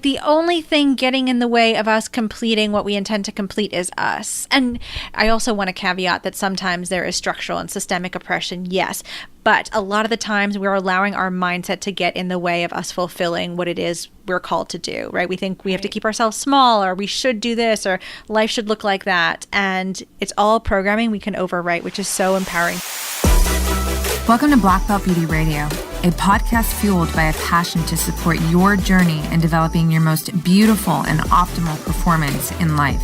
The only thing getting in the way of us completing what we intend to complete is us. And I also want to caveat that sometimes there is structural and systemic oppression, yes. But a lot of the times we're allowing our mindset to get in the way of us fulfilling what it is we're called to do, right? We think we have to keep ourselves small, or we should do this, or life should look like that. And it's all programming we can overwrite, which is so empowering. Welcome to Black Belt Beauty Radio, a podcast fueled by a passion to support your journey in developing your most beautiful and optimal performance in life.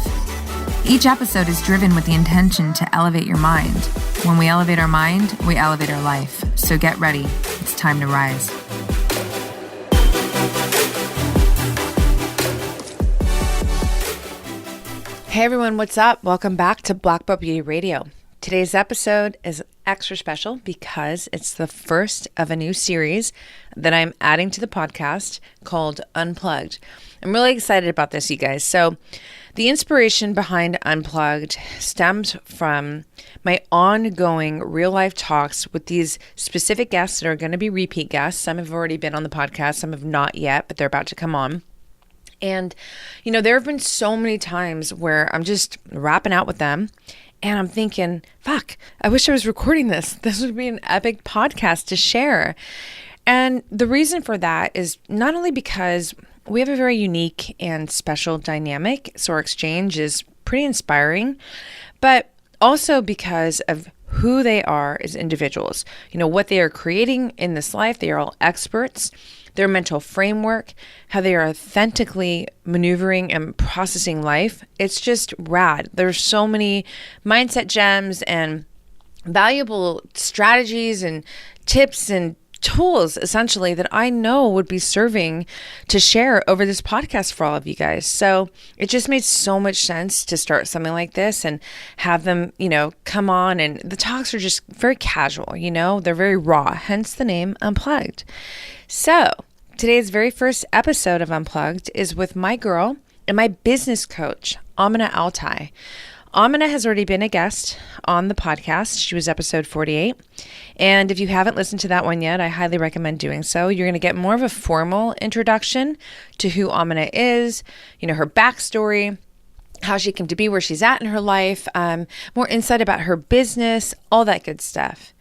Each episode is driven with the intention to elevate your mind. When we elevate our mind, we elevate our life. So get ready. It's time to rise. Hey everyone, what's up? Welcome back to Black Belt Beauty Radio. Today's episode is extra special because it's the first of a new series that I'm adding to the podcast called Unplugged. I'm really excited about this, you guys. So the inspiration behind Unplugged stems from my ongoing real life talks with these specific guests that are going to be repeat guests. Some have already been on the podcast, some have not yet, but they're about to come on. And, you know, there have been so many times where I'm just rapping out with them and I'm thinking, fuck, I wish I was recording this. This would be an epic podcast to share. And the reason for that is not only because we have a very unique and special dynamic, so our exchange is pretty inspiring, but also because of who they are as individuals. You know, what they are creating in this life. They are all experts. Their mental framework, how they are authentically maneuvering and processing life. It's just rad. There's so many mindset gems and valuable strategies and tips and tools, essentially, that I know would be serving to share over this podcast for all of you guys. So it just made so much sense to start something like this and have them, you know, come on. And the talks are just very casual, you know, they're very raw, hence the name Unplugged. So today's very first episode of Unplugged is with my girl and my business coach, Amina Altai. Amina has already been a guest on the podcast. She was episode 48. And if you haven't listened to that one yet, I highly recommend doing so. You're going to get more of a formal introduction to who Amina is, you know, her backstory, how she came to be where she's at in her life, more insight about her business, all that good stuff.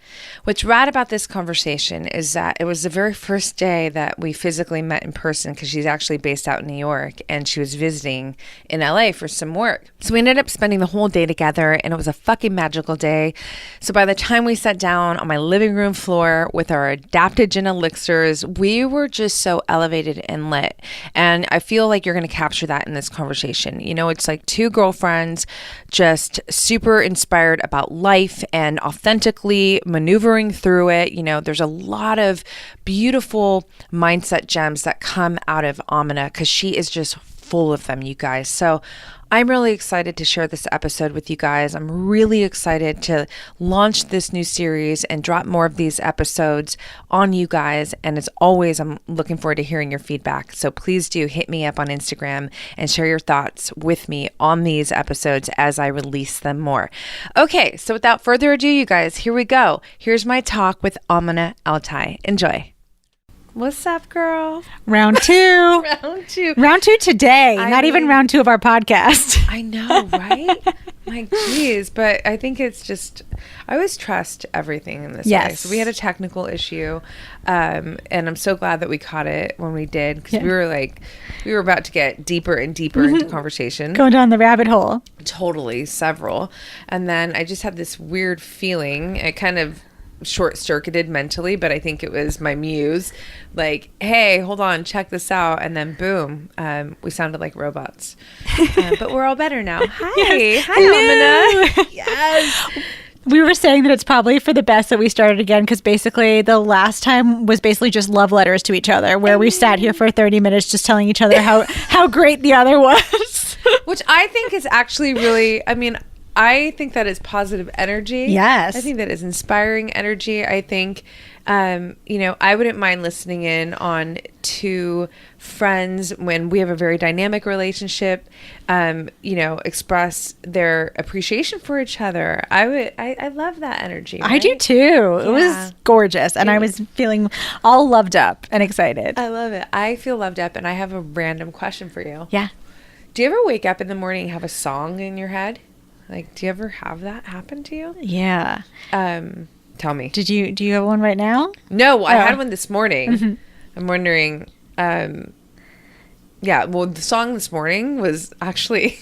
What's rad about this conversation is that it was the very first day that we physically met in person, because she's actually based out in New York and she was visiting in LA for some work. So we ended up spending the whole day together and it was a fucking magical day. So by the time we sat down on my living room floor with our adaptogen elixirs, we were just so elevated and lit. And I feel like you're going to capture that in this conversation. You know, it's like two girlfriends just super inspired about life and authentically maneuvering through it. You know, there's a lot of beautiful mindset gems that come out of Amina because she is just full of them, you guys. So I'm really excited to share this episode with you guys. I'm really excited to launch this new series and drop more of these episodes on you guys. And as always, I'm looking forward to hearing your feedback. So please do hit me up on Instagram and share your thoughts with me on these episodes as I release them more. Okay, so without further ado, you guys, here we go. Here's my talk with Amina Altai. Enjoy. What's up, girl? Round two. Round two today. Not even round two of our podcast. I know, right? Like, geez. But I think it's just, I always trust everything in this way. So we had a technical issue. And I'm so glad that we caught it when we did. Because we were about to get deeper and deeper into conversation. Going down the rabbit hole. Totally. Several. And then I just had this weird feeling. It kind of short-circuited mentally, but I think it was my muse, like, hey, hold on, check this out. And then boom, we sounded like robots. But we're all better now. Hi. Hi, Amina. Yes. We were saying that it's probably for the best that we started again, because basically the last time was basically just love letters to each other, where we sat here for 30 minutes just telling each other how great the other was. Which I think is actually really, I think that is positive energy. Yes. I think that is inspiring energy. I think I wouldn't mind listening in on two friends when we have a very dynamic relationship, express their appreciation for each other. I love that energy. Right? I do too. It was gorgeous. And I was feeling all loved up and excited. I love it. I feel loved up. And I have a random question for you. Yeah. Do you ever wake up in the morning and have a song in your head? Like, do you ever have that happen to you? Yeah. Tell me. Do you have one right now? No, I had one this morning. Mm-hmm. I'm wondering, the song this morning was actually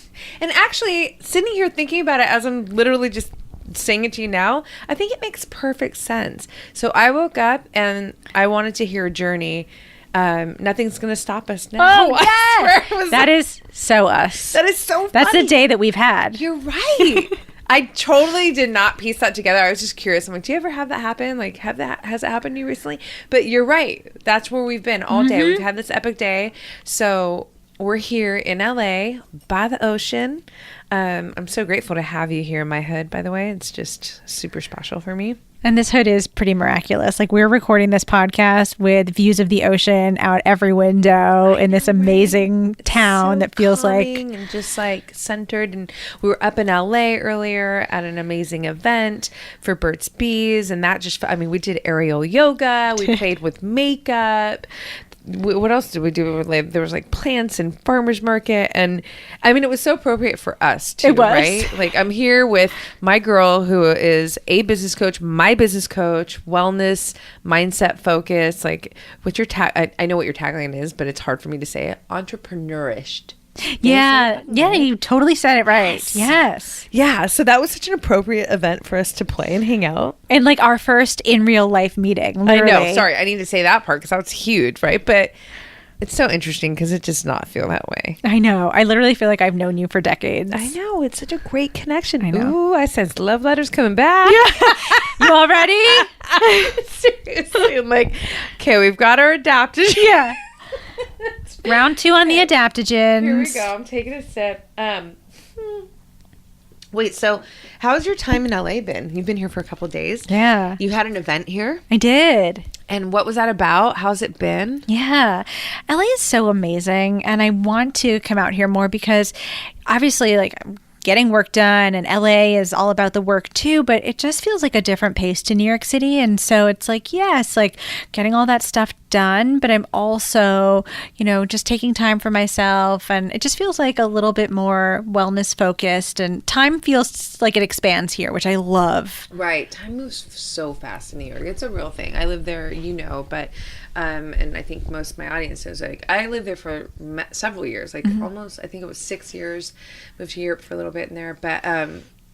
sitting here thinking about it as I'm literally just saying it to you now, I think it makes perfect sense. So I woke up and I wanted to hear Journey. Nothing's gonna stop us now. Oh, yeah. That is so us. That is so funny. That's the day that we've had. You're right. I totally did not piece that together. I was just curious. I'm like, do you ever have that happen? Like, has it happened to you recently? But you're right. That's where we've been all day. Mm-hmm. We've had this epic day. So we're here in LA by the ocean. I'm so grateful to have you here in my hood, by the way. It's just super special for me. And this hood is pretty miraculous. Like, we're recording this podcast with views of the ocean out every window in this amazing town that feels like... and just like centered. And we were up in LA earlier at an amazing event for Burt's Bees. And that just, we did aerial yoga. We played with makeup. What else did we do? There was like plants and farmers market, and it was so appropriate for us too. It was, right? Like, I'm here with my girl who is a business coach, my business coach, wellness, mindset focus. Like, what's your I know what your tagline is, but it's hard for me to say it. Entrepreneurish. Yeah, you totally said it right. Yes. Yeah, so that was such an appropriate event for us to play and hang out. And like our first in real life meeting. Literally. I know, sorry, I need to say that part because that was huge, right? But it's so interesting because it does not feel that way. I know. I literally feel like I've known you for decades. I know. It's such a great connection. I know. Ooh, I sense love letters coming back. Yeah. You all ready? Seriously. I'm like, okay, we've got our adaptogens. Yeah. Round 2 on the adaptogens. Here we go. I'm taking a sip. Wait, so how's your time in LA been? You've been here for a couple of days. Yeah. You had an event here? I did. And what was that about? How's it been? Yeah. LA is so amazing. And I want to come out here more because obviously, like, getting work done, and LA is all about the work too, but it just feels like a different pace to New York City. And so it's like, yes, like getting all that stuff done, but I'm also, just taking time for myself, and it just feels like a little bit more wellness focused, and time feels like it expands here, which I love. Right. Time moves so fast in New York. It's a real thing. I live there, but and I think most of my audience knows, like, I lived there for several years, like almost, I think it was 6 years, moved to Europe for a little bit in there, but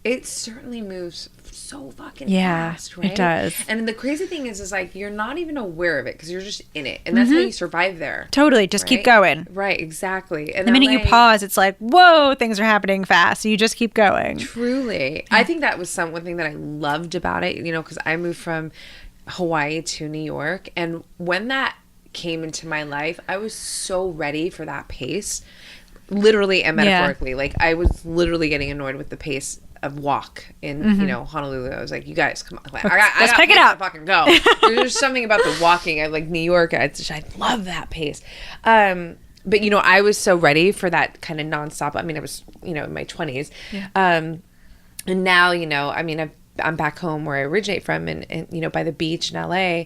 it certainly moves so fucking fast, right? It does. And the crazy thing is like, you're not even aware of it because you're just in it, and that's how you survive there. Totally. Just keep going. Right, exactly. And the minute you pause, it's like, whoa, things are happening fast. So you just keep going. Truly. I think that was one thing that I loved about it, because I moved from Hawaii to New York, and when that came into my life, I was so ready for that pace, literally and metaphorically. Like, I was literally getting annoyed with the pace of walk in Honolulu. I was like, you guys, come on, let's pick it up, fucking go. There's something about the walking. I like New York. I love that pace. But I was so ready for that kind of nonstop. I was in my 20s, and now I'm back home where I originate from, and by the beach in LA.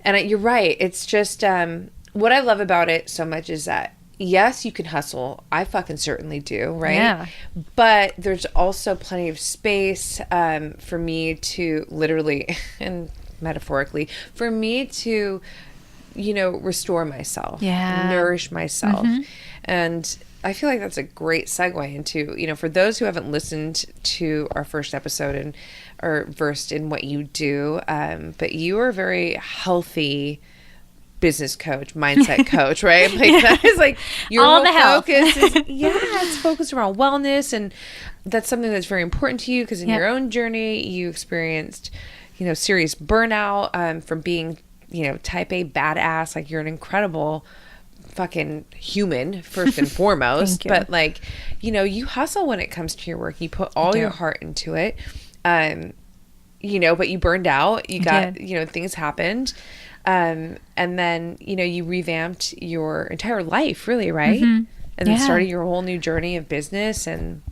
And you're right. It's just what I love about it so much is that, yes, you can hustle. I fucking certainly do, right? Yeah. But there's also plenty of space for me to literally and metaphorically, for me to, restore myself, nourish myself. And I feel like that's a great segue into, for those who haven't listened to our first episode and are versed in what you do, but you are a very healthy business coach, mindset coach, right? Like, that is like your all whole the health. focus is, it's focused around wellness, and that's something that's very important to you because in your own journey you experienced, serious burnout from being, type A badass. Like, you're an incredible fucking human first and foremost, but like, you hustle when it comes to your work. You put all your heart into it. but you burned out. You got, did. Things happened. And then, you revamped your entire life, really, right? Mm-hmm. And then started your whole new journey of business and...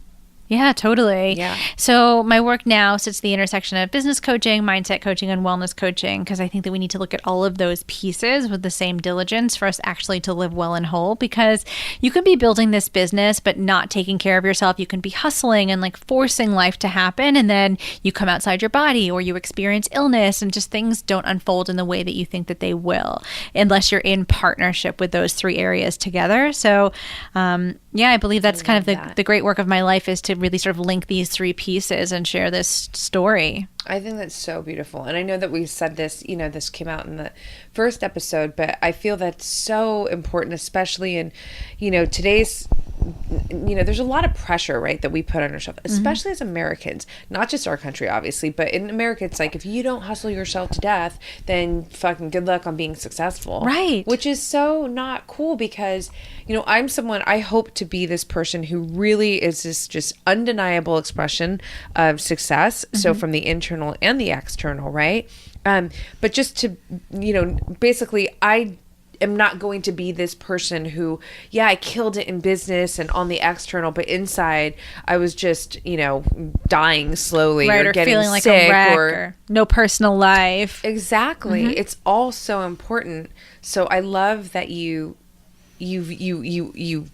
Yeah, totally. Yeah. So my work now sits at the intersection of business coaching, mindset coaching, and wellness coaching, because I think that we need to look at all of those pieces with the same diligence for us actually to live well and whole, because you could be building this business but not taking care of yourself. You can be hustling and like forcing life to happen, and then you come outside your body or you experience illness and just things don't unfold in the way that you think that they will unless you're in partnership with those three areas together. So I believe that's kind of the great work of my life, is to really sort of link these three pieces and share this story. I think that's so beautiful. And I know that we said this, this came out in the first episode, but I feel that's so important, especially in, today's, there's a lot of pressure, right, that we put on ourselves, especially as Americans, not just our country, obviously, but in America, it's like, if you don't hustle yourself to death, then fucking good luck on being successful. Right. Which is so not cool, because, I'm someone, I hope to be this person who really is this just undeniable expression of success. So from the internal and the external, right? But just to, basically, I am not going to be this person who, I killed it in business and on the external, but inside I was just, dying slowly, right, or getting feeling like sick, a wreck, or no personal life. Exactly. It's all so important. So I love that you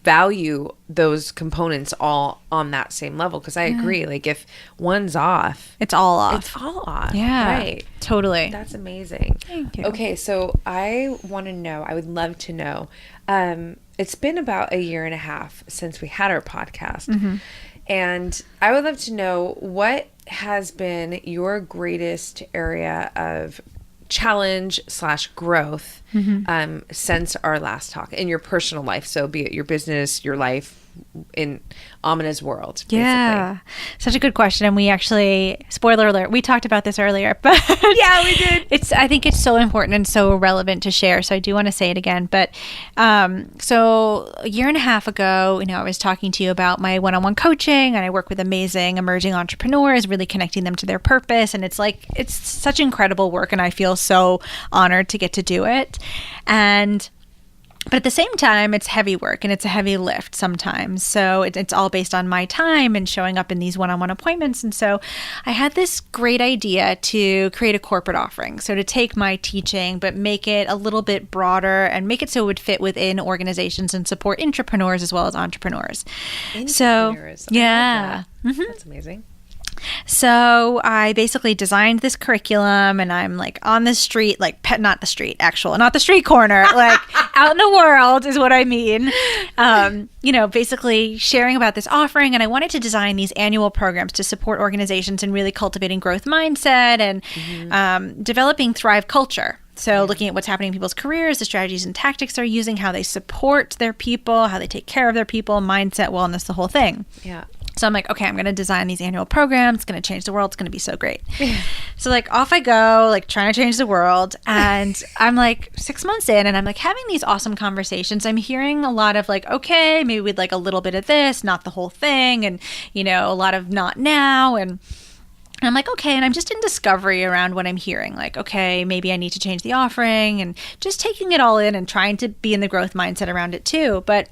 value those components all on that same level, because I agree, like if one's off, it's all off. It's all off. Yeah, right. Totally. That's amazing. Thank you. Okay, so I would love to know, it's been about 1.5 years since we had our podcast, and I would love to know, what has been your greatest area of challenge / growth since our last talk in your personal life? So be it your business, your life, in Amina's world, basically. Yeah, such a good question. And we actually, spoiler alert, we talked about this earlier, but yeah, we did. I think it's so important and so relevant to share. So I do want to say it again. But so 1.5 years ago, I was talking to you about my one-on-one coaching, and I work with amazing emerging entrepreneurs, really connecting them to their purpose. And it's such incredible work, and I feel so honored to get to do it. But at the same time, it's heavy work and it's a heavy lift sometimes. So it's all based on my time and showing up in these one-on-one appointments. And so I had this great idea to create a corporate offering. So to take my teaching, but make it a little bit broader and make it so it would fit within organizations and support intrapreneurs as well as entrepreneurs. So, yeah. That's amazing. So I basically designed this curriculum, and I'm like on the street, not the street corner, like out in the world is what I mean. Basically sharing about this offering. And I wanted to design these annual programs to support organizations in really cultivating growth mindset and developing Thrive culture. So looking at what's happening in people's careers, the strategies and tactics they're using, how they support their people, how they take care of their people, mindset, wellness, the whole thing. Yeah. So I'm like, okay, I'm going to design these annual programs. It's going to change the world. It's going to be so great. So off I go, trying to change the world. And I'm 6 months in, and I'm having these awesome conversations. I'm hearing a lot of okay, maybe we'd like a little bit of this, not the whole thing. And, a lot of not now. And I'm okay, and I'm just in discovery around what I'm hearing. Okay, maybe I need to change the offering, and just taking it all in and trying to be in the growth mindset around it too. But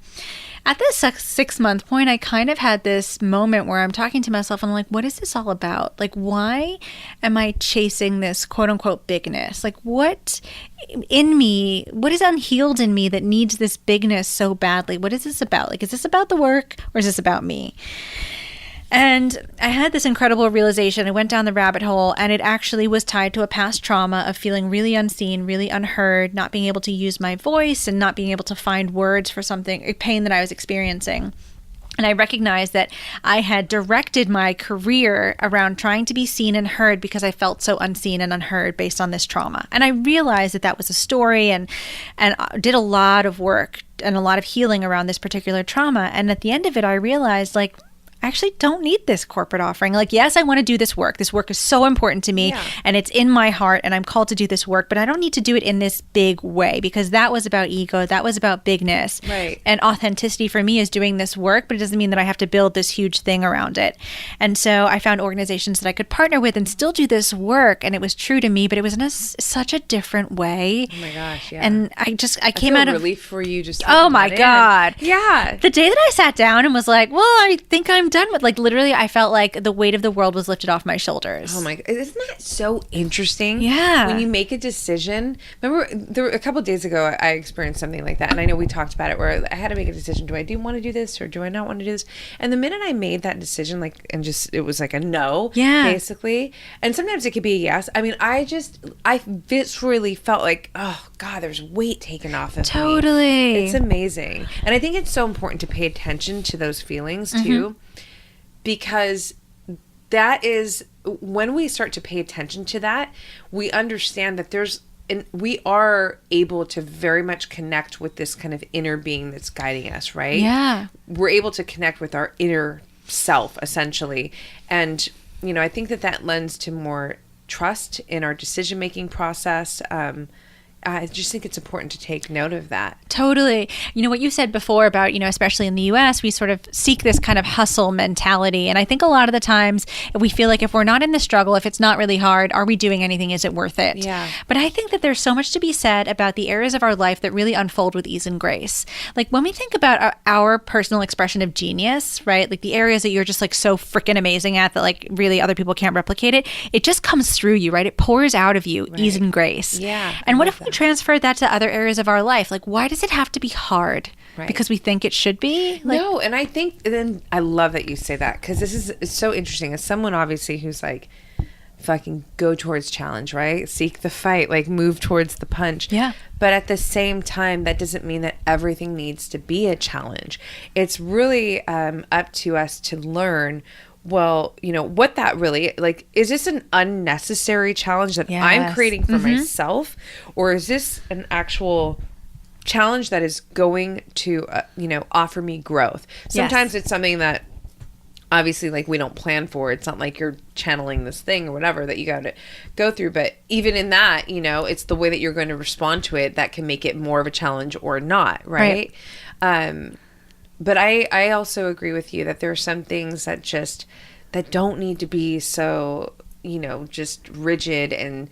at this 6-month point, I kind of had this moment where I'm talking to myself and I'm what is this all about? Why am I chasing this quote unquote bigness? What in me, what is unhealed in me that needs this bigness so badly? What is this about? Is this about the work, or is this about me? And I had this incredible realization. I went down the rabbit hole, and it actually was tied to a past trauma of feeling really unseen, really unheard, not being able to use my voice and not being able to find words for a pain that I was experiencing. And I recognized that I had directed my career around trying to be seen and heard because I felt so unseen and unheard based on this trauma. And I realized that was a story, and did a lot of work and a lot of healing around this particular trauma. And at the end of it, I realized I actually don't need this corporate offering. Like, yes, I want to do this work. This work is so important to me and it's in my heart and I'm called to do this work, but I don't need to do it in this big way because that was about ego. That was about bigness. Right. And authenticity for me is doing this work, but it doesn't mean that I have to build this huge thing around it. And so I found organizations that I could partner with and still do this work. And it was true to me, but it was in such a different way. Oh my gosh. Yeah. And I came out of relief for you. Just oh my God. Yeah. The day that I sat down and was like, well, I think I'm done with, like, literally I felt like the weight of the world was lifted off my shoulders. Oh my God. Isn't that so interesting? Yeah. When you make a decision. Remember a couple of days ago, I experienced something like that. And I know we talked about it where I had to make a decision. Do I want to do this or do I not want to do this? And the minute I made that decision, it was like a no, basically. And sometimes it could be a yes. I mean, I viscerally felt like, oh God, there's weight taken off of me. Totally. It's amazing. And I think it's so important to pay attention to those feelings too, because that is when we start to pay attention to that, we understand that we are able to very much connect with this kind of inner being that's guiding us, right? Yeah. We're able to connect with our inner self, essentially. And, I think that lends to more trust in our decision-making process. I just think it's important to take note of that. Totally. What you said before about, especially in the US, we sort of seek this kind of hustle mentality. And I think a lot of the times we feel like if we're not in the struggle, if it's not really hard, are we doing anything? Is it worth it? Yeah. But I think that there's so much to be said about the areas of our life that really unfold with ease and grace. Like when we think about our personal expression of genius, right? Like the areas that you're just like so freaking amazing at that like really other people can't replicate it. It just comes through you, right? It pours out of you, ease and grace. Yeah. And what if we transfer that to other areas of our life? Like, why does it have to be hard? Right. Because we think it should be? No, and I think, then I love that you say that because it's so interesting. As someone obviously who's like, fucking go towards challenge, right? Seek the fight, like move towards the punch. Yeah. But at the same time, that doesn't mean that everything needs to be a challenge. It's really up to us to learn, well, what that really, like, is this an unnecessary challenge that I'm creating for myself? Or is this an actual challenge that is going to, offer me growth? Sometimes it's something that obviously like we don't plan for. It's not like you're channeling this thing or whatever that you got to go through. But even in that, it's the way that you're going to respond to it that can make it more of a challenge or not. Right. But I also agree with you that there are some things that don't need to be so, just rigid and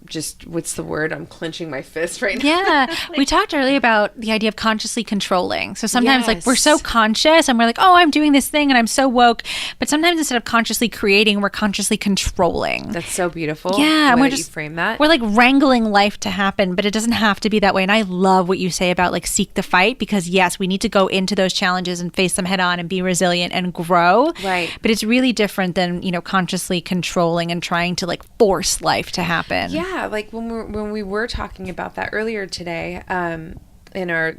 just, what's the word? I'm clenching my fist right now. Yeah. We talked earlier about the idea of consciously controlling. So sometimes like we're so conscious and we're like, oh, I'm doing this thing and I'm so woke. But sometimes instead of consciously creating, we're consciously controlling. That's so beautiful. Yeah. And we're just, you frame that. We're like wrangling life to happen, but it doesn't have to be that way. And I love what you say about like seek the fight, because yes, we need to go into those challenges and face them head on and be resilient and grow. Right. But it's really different than, consciously controlling and trying to like force life to happen. Yeah, like when we were talking about that earlier today, in our,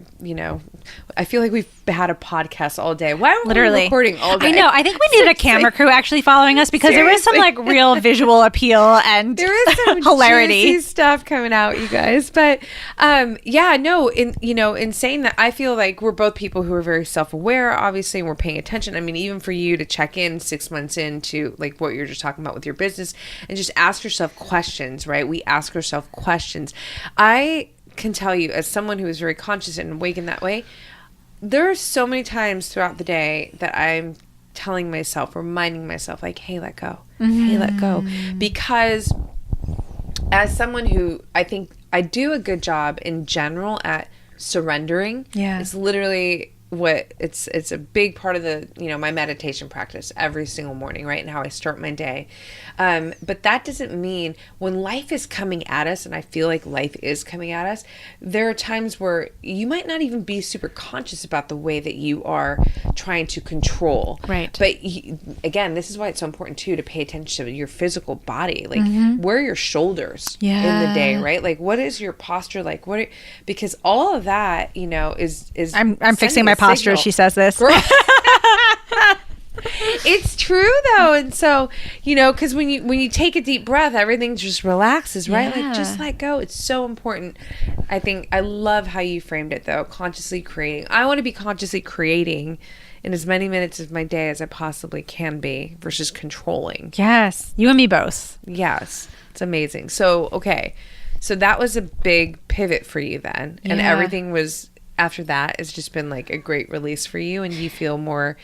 I feel like we've had a podcast all day. Why are we recording all day? I know. I think we needed a camera crew actually following us, because there was some like real visual appeal and there is some hilarity juicy stuff coming out, you guys. But in saying that, I feel like we're both people who are very self-aware, obviously, and we're paying attention. I mean, even for you to check in 6 months into like what you're just talking about with your business and just ask yourself questions, right? We ask ourselves questions. I can tell you, as someone who is very conscious and awake in that way, there are so many times throughout the day that I'm telling myself, reminding myself, like, hey, let go. Hey, let go. Because as someone who, I think I do a good job in general at surrendering. Yeah. It's literally it's a big part of the, my meditation practice every single morning, right? And how I start my day. But that doesn't mean when life is coming at us, and I feel like life is coming at us, there are times where you might not even be super conscious about the way that you are trying to control. Right. But again, this is why it's so important too, to pay attention to your physical body. Like where are your shoulders in the day, right? Like what is your posture like? Because all of that, is I'm fixing my posture as she says this. It's true though. And so, because when you take a deep breath, everything just relaxes, right? Yeah. Like, just let go. It's so important. I think I love how you framed it though. Consciously creating. I want to be consciously creating in as many minutes of my day as I possibly can be versus controlling. Yes. You and me both. Yes. It's amazing. So, okay. So that was a big pivot for you then. And Yeah. everything was, after that, it's just been like a great release for you. And you feel more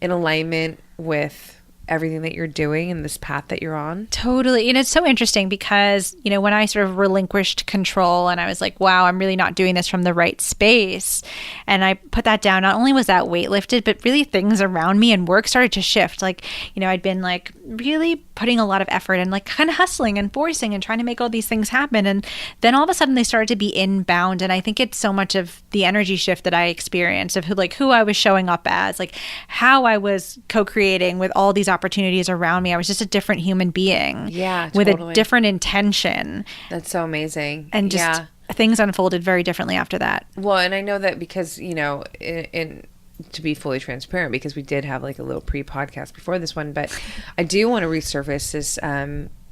in alignment with everything that you're doing and this path that you're on. Totally. And it's so interesting because, when I sort of relinquished control and I was like, wow, I'm really not doing this from the right space. And I put that down. Not only was that weight lifted, but really things around me and work started to shift. Like, I'd been like really putting a lot of effort and like kind of hustling and forcing and trying to make all these things happen. And then all of a sudden they started to be inbound. And I think it's so much of the energy shift that I experienced of who I was showing up as, like how I was co-creating with all these opportunities around me. I was just a different human being. Yeah, with totally. a different intention. That's so amazing. And just things unfolded very differently after that. Well, and I know that because, in to be fully transparent, because we did have like a little pre-podcast before this one, but I do want to resurface this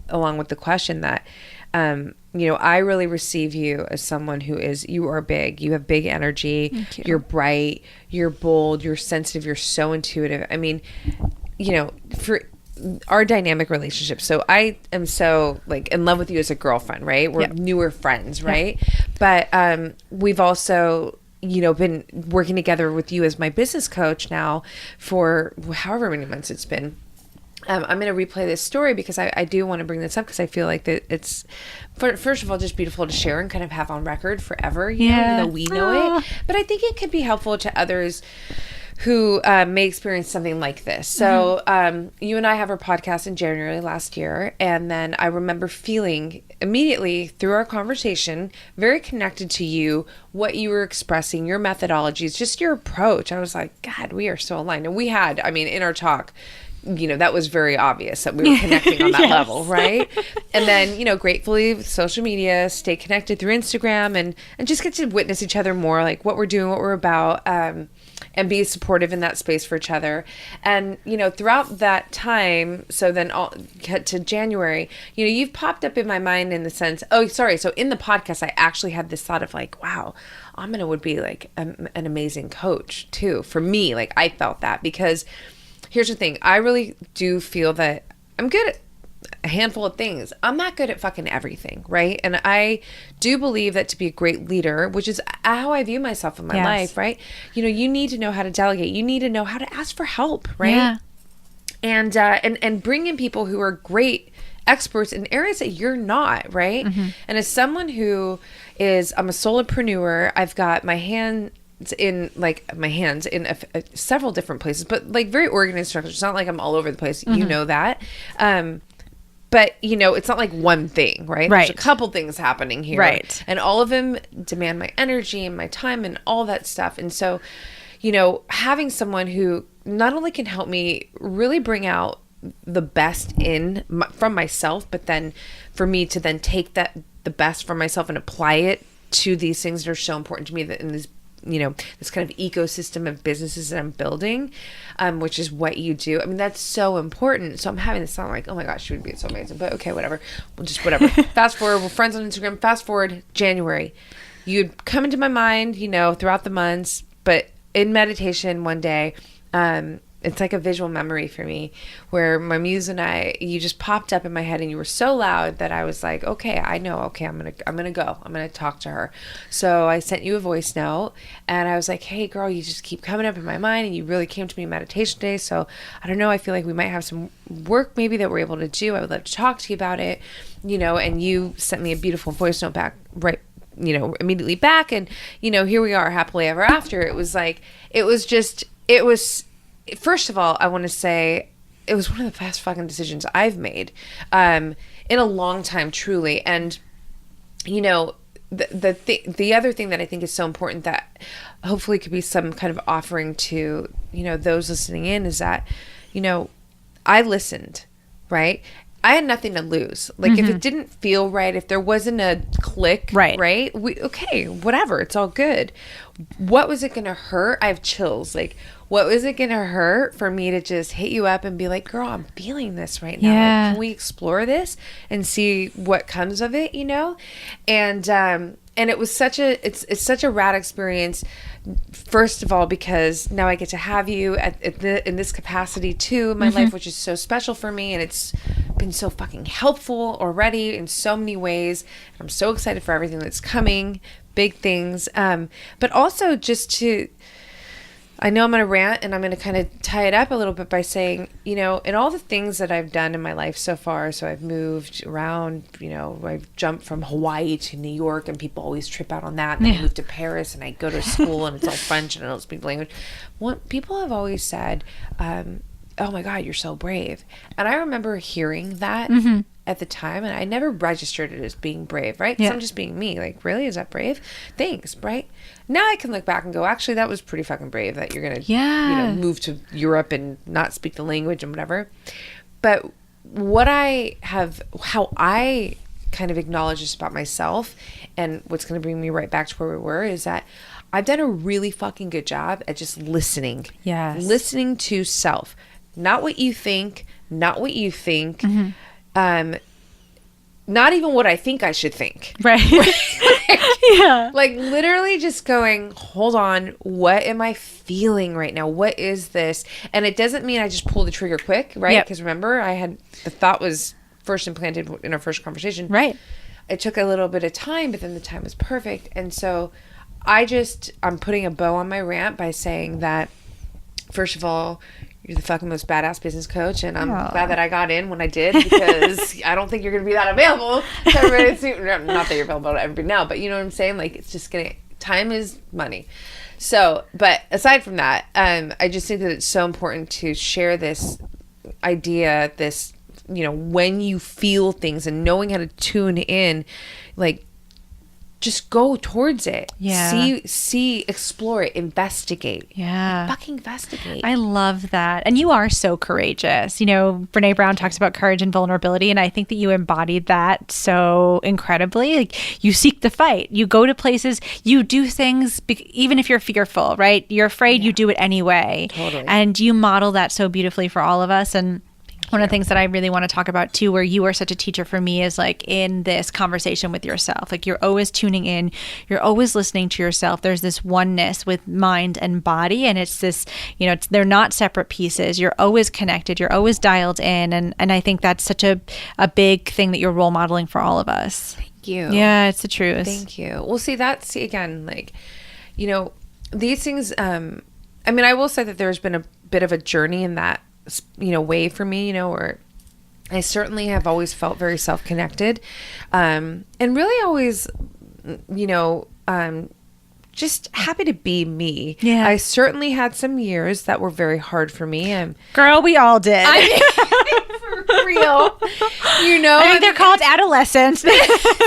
along with the question that, I really receive you as someone you are big. You have big energy. Thank you. You're bright. You're bold. You're sensitive. You're so intuitive. I mean, for our dynamic relationship. So I am so like in love with you as a girlfriend, right? We're newer friends, right? But we've also been working together with you as my business coach now for however many months it's been. I'm going to replay this story because I do want to bring this up because I feel like that it's, first of all, just beautiful to share and kind of have on record forever, even though we know it. But I think it could be helpful to others who may experience something like this. So you and I have our podcast in January last year. And then I remember feeling immediately through our conversation, very connected to you, what you were expressing, your methodologies, just your approach. I was like, God, we are so aligned. And we had, in our talk, that was very obvious that we were connecting on that level, right? And then, gratefully with social media, stay connected through Instagram and just get to witness each other more, like what we're doing, what we're about, and be supportive in that space for each other. And, throughout that time, so then I'll get to January, you've popped up in my mind in the sense, so in the podcast, I actually had this thought of like, wow, Amina would be like an amazing coach too. For me, like I felt that because here's the thing. I really do feel that I'm good at a handful of things. I'm not good at fucking everything, right? And I do believe that to be a great leader, which is how I view myself in my life, right? You need to know how to delegate. You need to know how to ask for help, right? Yeah. And bring in people who are great experts in areas that you're not, right? Mm-hmm. And as someone I'm a solopreneur, I've got my hands in several different places, but like very organized structures. It's not like I'm all over the place. Mm-hmm. You know that. But it's not like one thing, right? There's a couple things happening here. Right. And all of them demand my energy and my time and all that stuff. And so, having someone who not only can help me really bring out the best from myself, but then for me to then take the best from myself and apply it to these things that are so important to me that in these this kind of ecosystem of businesses that I'm building, which is what you do. I mean, that's so important. So I'm having this sound like, oh my gosh, she would be so amazing. But okay, whatever. Well, just whatever. Fast forward, we're friends on Instagram. Fast forward, January. You'd come into my mind, throughout the months. But in meditation one day, it's like a visual memory for me where my muse and you just popped up in my head and you were so loud that I was like, okay, I know. Okay, I'm going to go. I'm going to talk to her. So I sent you a voice note and I was like, hey girl, you just keep coming up in my mind and you really came to me meditation day. So I don't know. I feel like we might have some work maybe that we're able to do. I would love to talk to you about it, and you sent me a beautiful voice note back immediately back. And, here we are happily ever after. It was first of all, I want to say it was one of the best fucking decisions I've made in a long time, truly. And, the other thing that I think is so important that hopefully could be some kind of offering to, those listening in is that, I listened, right? I had nothing to lose. Like if it didn't feel right, if there wasn't a click, right? Okay, whatever. It's all good. What was it going to hurt? I have chills. Like, what was it going to hurt for me to just hit you up and be like, girl, I'm feeling this right now. Yeah. Like, can we explore this and see what comes of it, you know? And it was it's such a rad experience. First of all, because now I get to have you in this capacity too in my life, which is so special for me, and it's been so fucking helpful already in so many ways. I'm so excited for everything that's coming, big things. But also just I know I'm going to rant, and I'm going to kind of tie it up a little bit by saying, you know, in all the things that I've done in my life so far, so I've moved around, you know, I've jumped from Hawaii to New York, and people always trip out on that. And then I moved to Paris, and I go to school, and it's all French, and I don't speak the language. People have always said, oh my God, you're so brave. And I remember hearing that at the time, and I never registered it as being brave, right? Because I'm just being me. Like, really? Is that brave? Thanks, right? Now I can look back and go, actually, that was pretty fucking brave that you're going to, you know, move to Europe and not speak the language and whatever. But how I kind of acknowledge this about myself, and what's going to bring me right back to where we were, is that I've done a really fucking good job at just listening. Yes. Listening to self. Not what you think, not what you think. Not even what I think I should think. Right. Like literally just going, hold on, what am I feeling right now? What is this? And it doesn't mean I just pull the trigger quick, right? Because remember, the thought was first implanted in our first conversation. Right. It took a little bit of time, but then the time was perfect. And so I'm putting a bow on my rant by saying that, first of all, you're the fucking most badass business coach, and I'm glad that I got in when I did, because I don't think you're going to be that available to everybody. Not that you're available to everybody now, but you know what I'm saying? Like, it's just time is money. So, but aside from that, I just think that it's so important to share this idea, this, you know, when you feel things and knowing how to tune in, like, just go towards it. Yeah. See, explore it, investigate. Yeah. Fucking investigate. I love that. And you are so courageous. You know, Brene Brown talks about courage and vulnerability, and I think that you embodied that so incredibly. Like, you seek the fight. You go to places, you do things, even if you're fearful, right? You're afraid, you do it anyway. Totally. And you model that so beautifully for all of us. And one of the things that I really want to talk about too, where you are such a teacher for me, is like in this conversation with yourself. Like, you're always tuning in, you're always listening to yourself. There's this oneness with mind and body, and it's this, you know, they're not separate pieces. You're always connected, you're always dialed in, and I think that's such a big thing that you're role modeling for all of us. Thank you. Yeah, it's the truth. Thank you. Well, see again, like, you know, these things. I mean, I will say that there's been a bit of a journey in that, you know, way for me, you know, where I certainly have always felt very self-connected, and really always, you know, just happy to be me. Yeah. I certainly had some years that were very hard for me. Girl, we all did. For real. You know, I think they're called adolescents.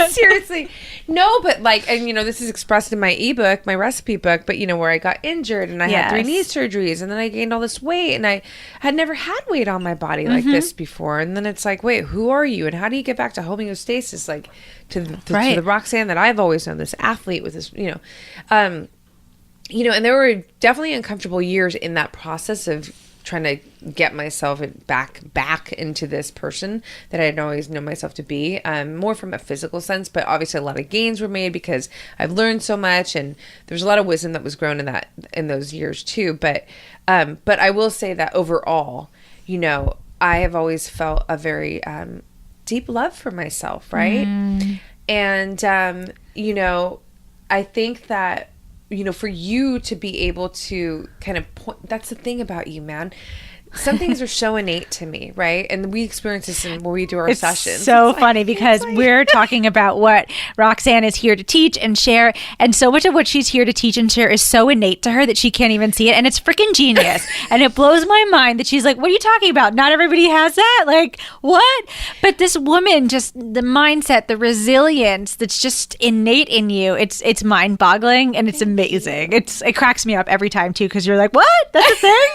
Seriously. No, but like, and you know, this is expressed in my ebook, my recipe book, but you know, where I got injured and I had 3 knee surgeries, and then I gained all this weight, and I had never had weight on my body like this before. And then it's like, wait, who are you? And how do you get back to homeostasis? Like to the Roxanne that I've always known, this athlete with this, you know, and there were definitely uncomfortable years in that process of trying to get myself back into this person that I had always known myself to be, more from a physical sense, but obviously a lot of gains were made because I've learned so much, and there's a lot of wisdom that was grown in those years too. But I will say that overall, you know, I have always felt a very deep love for myself, right? And you know, I think that, you know, for you to be able to kind of point, that's the thing about you, man. Some things are so innate to me, right? And we experience this when we do our sessions. So funny because we're talking about what Roxanne is here to teach and share. And so much of what she's here to teach and share is so innate to her that she can't even see it. And it's freaking genius. And it blows my mind that she's like, what are you talking about? Not everybody has that? Like, what? But this woman, just the mindset, the resilience that's just innate in you, it's mind boggling and it's amazing. It cracks me up every time too, because you're like, what? That's a thing?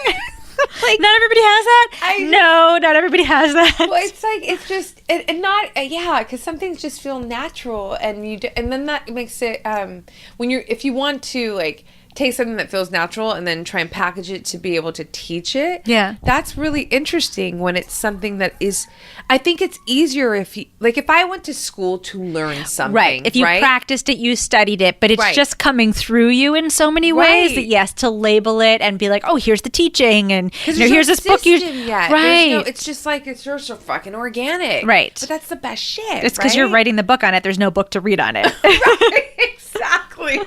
Like, not everybody has that? No, not everybody has that. Well, it's like, it's just, and not, because some things just feel natural, and and then that makes it, if you want to, like, take something that feels natural and then try and package it to be able to teach it. Yeah. That's really interesting when it's something that is, I think it's easier if I went to school to learn something. Right. If you practiced it, you studied it, but it's just coming through you in so many ways that, yes, to label it and be like, oh, here's the teaching, and here's this book. Right. It's just like, it's just so fucking organic. Right. But that's the best shit. It's because you're writing the book on it. There's no book to read on it. Right. Exactly.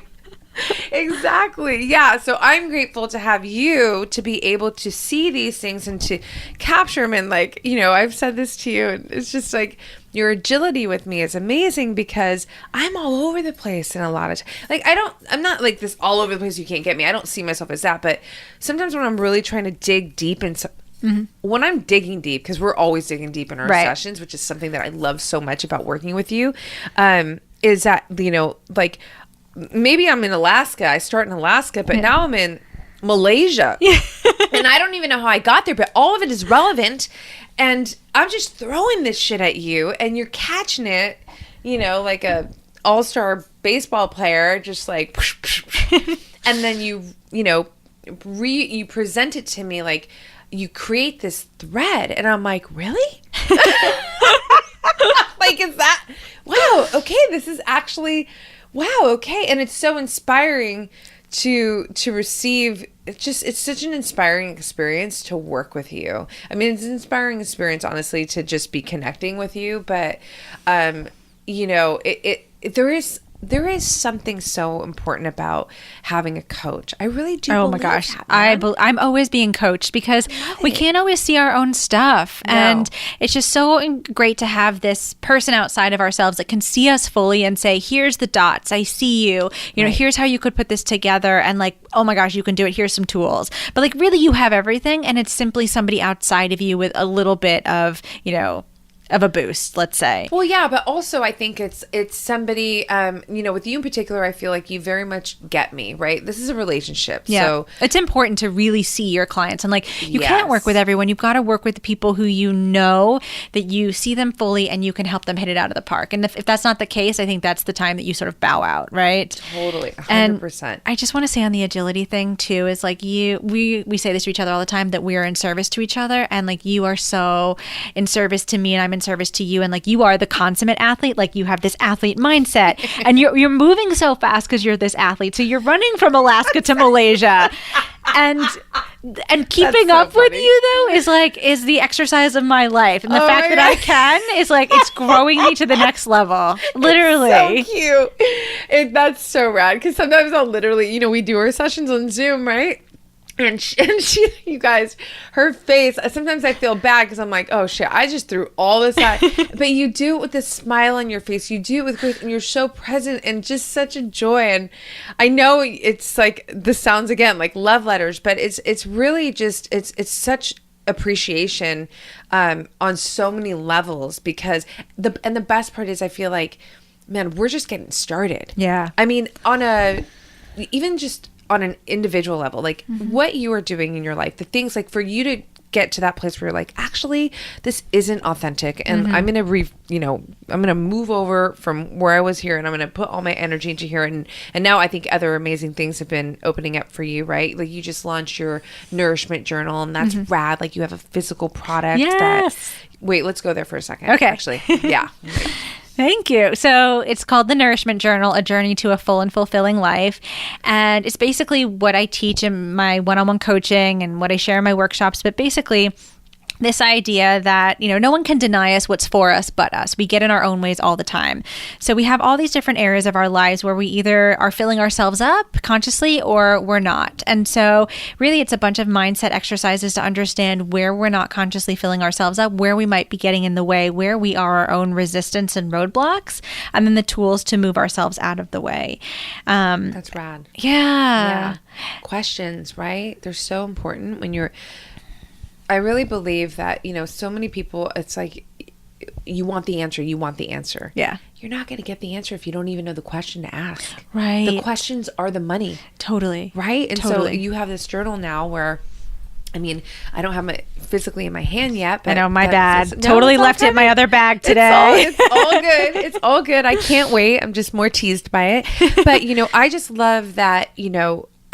Exactly. Yeah. So I'm grateful to have you to be able to see these things and to capture them. And like, I've said this to you, and it's just like your agility with me is amazing because I'm all over the place in a lot of like, I'm not like this all over the place. You can't get me. I don't see myself as that. But sometimes when I'm really trying to dig deep in when I'm digging deep, because we're always digging deep in our sessions, which is something that I love so much about working with you, is that, like, maybe I'm in Alaska. I start in Alaska, but now I'm in Malaysia. And I don't even know how I got there, but all of it is relevant. And I'm just throwing this shit at you, and you're catching it, like a all-star baseball player, just like, and then you present it to me like you create this thread. And I'm like, really? Like, is that, wow, okay, this is actually... Wow, okay. And it's so inspiring to receive. It's such an inspiring experience to work with you. I mean, it's an inspiring experience, honestly, to just be connecting with you. But, there is something so important about having a coach. I really do. Oh my gosh. I'm always being coached because we can't always see our own stuff. No. And it's just so great to have this person outside of ourselves that can see us fully and say, here's the dots. I see you. Here's how you could put this together. And like, oh my gosh, you can do it. Here's some tools. But like, really, you have everything. And it's simply somebody outside of you with a little bit of, of a boost, let's say. Well, yeah, but also I think it's somebody, with you in particular, I feel like you very much get me, right? This is a relationship. Yeah. So it's important to really see your clients. And like, you can't work with everyone. You've got to work with the people who that you see them fully and you can help them hit it out of the park. And if that's not the case, I think that's the time that you sort of bow out, right? Totally. 100%. And I just want to say on the agility thing too, is like we say this to each other all the time, that we are in service to each other. And like, you are so in service to me and I'm in service to you, and like, you are the consummate athlete. Like, you have this athlete mindset and you're moving so fast because you're this athlete. So you're running from Alaska to Malaysia, and keeping up with you though is the exercise of my life. And the fact that I can is like, it's growing me to the next level. Literally. It's so cute. That's so rad. Because sometimes I'll literally, we do our sessions on Zoom, right? And she, you guys, her face, sometimes I feel bad because I'm like, oh shit, I just threw all this out. But you do it with a smile on your face. You do it with grace, and you're so present and just such a joy. And I know it's like, this sounds again like love letters, but it's really just, it's such appreciation on so many levels, because the best part is I feel like, man, we're just getting started. Yeah. I mean, even just on an individual level, like what you are doing in your life, the things like for you to get to that place where you're like, actually, this isn't authentic. And I'm going to I'm going to move over from where I was here, and I'm going to put all my energy into here. And now I think other amazing things have been opening up for you, right? Like, you just launched your nourishment journal, and that's rad. Like, you have a physical product. Yes. Wait, let's go there for a second. Okay. Actually. Yeah. Thank you. So it's called the Nourishment Journal, A Journey to a Full and Fulfilling Life. And it's basically what I teach in my one-on-one coaching and what I share in my workshops. But basically, this idea that, no one can deny us what's for us but us. We get in our own ways all the time. So we have all these different areas of our lives where we either are filling ourselves up consciously or we're not. And so really, it's a bunch of mindset exercises to understand where we're not consciously filling ourselves up, where we might be getting in the way, where we are our own resistance and roadblocks, and then the tools to move ourselves out of the way. That's rad. Yeah. Questions, right? They're so important when you're... I really believe that, so many people, it's like, you want the answer. Yeah. You're not going to get the answer if you don't even know the question to ask. Right. The questions are the money. Totally. Right? And totally. So you have this journal now where I mean, I don't have it physically in my hand yet. But I know, my bad. No, totally left it in my other bag today. It's all good. It's all good. I can't wait. I'm just more teased by it. But, I just love that,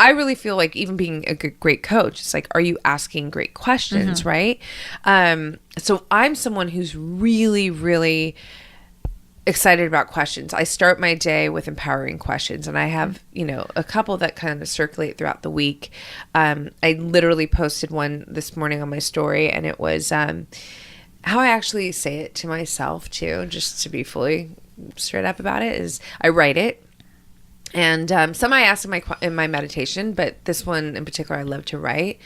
I really feel like even being a great coach, it's like, are you asking great questions, right? So I'm someone who's really, really excited about questions. I start my day with empowering questions, and I have, a couple that kind of circulate throughout the week. I literally posted one this morning on my story, and it was how I actually say it to myself too, just to be fully straight up about it, is I write it. And some I ask in my meditation, but this one in particular I love to write.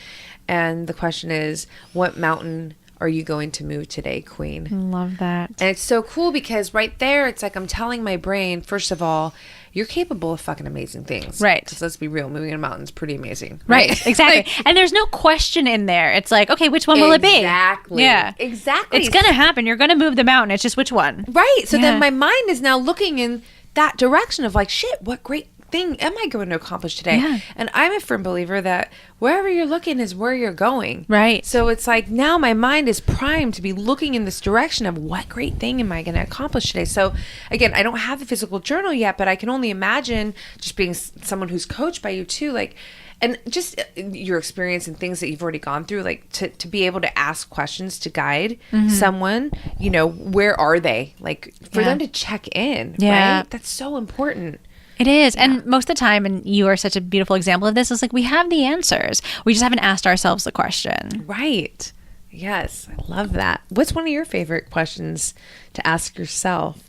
And the question is, what mountain are you going to move today, Queen? Love that. And it's so cool because right there, it's like I'm telling my brain, first of all, you're capable of fucking amazing things. Right. Because let's be real, moving a mountain is pretty amazing. Right. Exactly. And there's no question in there. It's like, okay, which one will it be? Exactly. Yeah. Exactly. It's going to happen. You're going to move the mountain. It's just which one. Right. So then my mind is now looking in that direction of like, shit, what great thing am I going to accomplish today? Yeah. And I'm a firm believer that wherever you're looking is where you're going. Right. So it's like now my mind is primed to be looking in this direction of what great thing am I going to accomplish today? So again, I don't have the physical journal yet, but I can only imagine just being someone who's coached by you too, like, and just your experience and things that you've already gone through, like to be able to ask questions to guide someone, where are they? Like for them to check in, right? That's so important. It is. Yeah. And most of the time, and you are such a beautiful example of this, is like we have the answers. We just haven't asked ourselves the question. Right. Yes. I love that. What's one of your favorite questions to ask yourself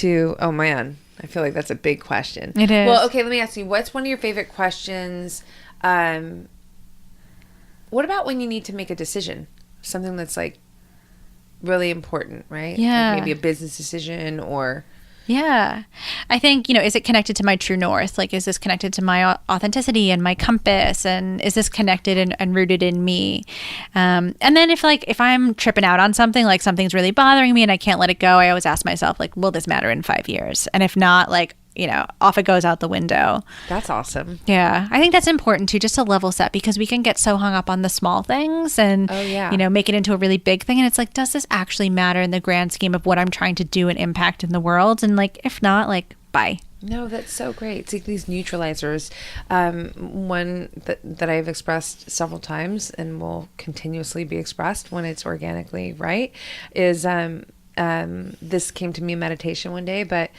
oh man, I feel like that's a big question. It is. Well, okay, let me ask you, what's one of your favorite questions? What about when you need to make a decision? Something that's like really important, right? Yeah. Like maybe a business decision or... Yeah. I think, is it connected to my true north? Like, is this connected to my authenticity and my compass? And is this connected and rooted in me? And then if I'm tripping out on something, like something's really bothering me and I can't let it go, I always ask myself, like, will this matter in 5 years? And if not, like, off it goes out the window. That's awesome. Yeah. I think that's important too, just to level set, because we can get so hung up on the small things and, make it into a really big thing. And it's like, does this actually matter in the grand scheme of what I'm trying to do and impact in the world? And like, if not, like, bye. No, that's so great. It's like these neutralizers. One that I've expressed several times and will continuously be expressed when it's organically right is this came to me in meditation one day, but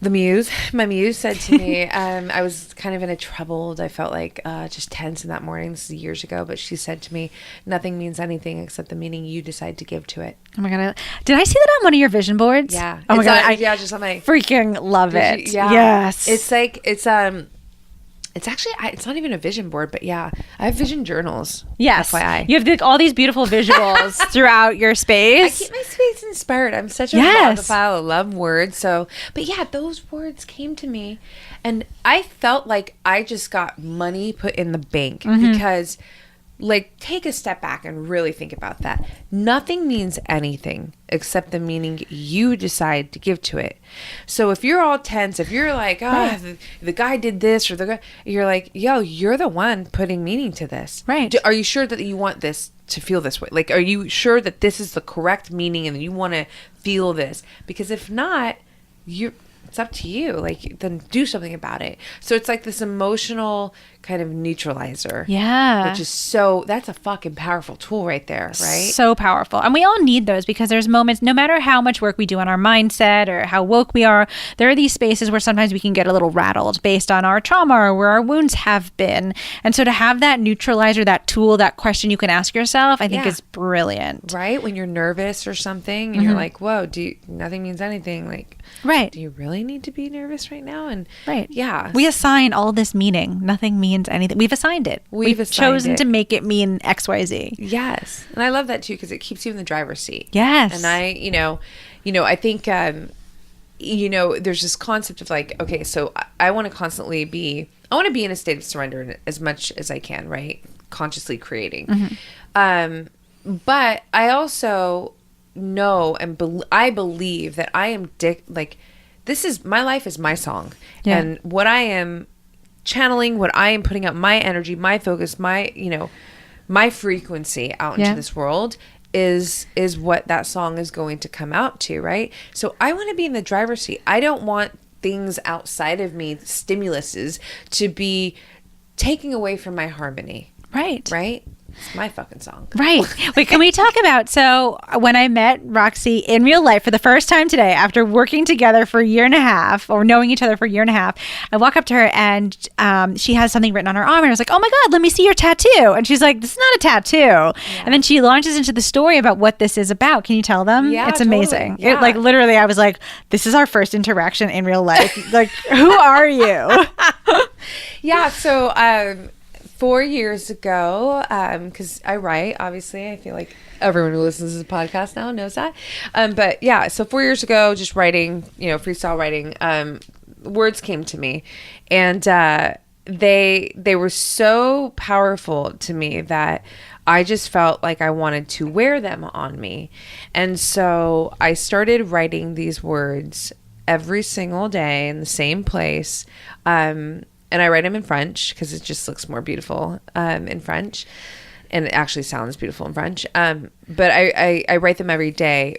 my muse said to me, I was kind of I felt like just tense in that morning. This is years ago, but she said to me, nothing means anything except the meaning you decide to give to it. Oh my God. Did I see that on one of your vision boards? Yeah. Oh my God. Just on my... freaking love it. Yeah. Yes. It's like, it's actually, it's not even a vision board, but yeah, I have vision journals. Yes. FYI. You have all these beautiful visuals throughout your space. I keep my space inspired. I'm such a bibliophile. I love words. So, but yeah, those words came to me and I felt like I just got money put in the bank because like take a step back and really think about that. Nothing means anything except the meaning you decide to give to it. So if you're all tense, if you're like, the guy did this or the guy, you're like, yo, you're the one putting meaning to this. Right. Are you sure that you want this to feel this way? Like, are you sure that this is the correct meaning and you want to feel this? Because if not, it's up to you. Like, then do something about it. So it's like this emotional kind of neutralizer. Yeah. Which is that's a fucking powerful tool right there, right? So powerful. And we all need those because there's moments, no matter how much work we do on our mindset or how woke we are, there are these spaces where sometimes we can get a little rattled based on our trauma or where our wounds have been. And so to have that neutralizer, that tool, that question you can ask yourself, I think is brilliant. Right? When you're nervous or something and you're like, whoa, nothing means anything. Like, right. Do you really need to be nervous right now? And yeah. We assign all this meaning. Nothing means anything. We've assigned it. We've chosen to make it mean XYZ. Yes. And I love that too because it keeps you in the driver's seat. Yes. And I think there's this concept of like, okay, so I want to constantly be in a state of surrender as much as I can, right? Consciously creating. But I also know and I believe that I am my life is my song. Yeah. And what I am channeling, what I am putting out, my energy, my focus, my my frequency out into this world is what that song is going to come out to, right? So I want to be in the driver's seat. I don't want things outside of me, stimuluses, to be taking away from my harmony. Right. It's my fucking song. Right. Wait, can we talk about, so when I met Roxy in real life for the first time today, after working together for a year and a half, or knowing each other for a year and a half, I walk up to her and she has something written on her arm, and I was like, oh my God, let me see your tattoo. And she's like, this is not a tattoo. Yeah. And then she launches into the story about what this is about. Can you tell them? Yeah, it's amazing. Totally. Yeah. It, like, literally, I was like, this is our first interaction in real life. Like, who are you? Yeah. So, 4 years ago, because I write, obviously, I feel like everyone who listens to the podcast now knows that. But yeah, so 4 years ago, just writing, freestyle writing, words came to me, and they were so powerful to me that I just felt like I wanted to wear them on me. And so I started writing these words every single day in the same place. And I write them in French because it just looks more beautiful in French. And it actually sounds beautiful in French. But I write them every day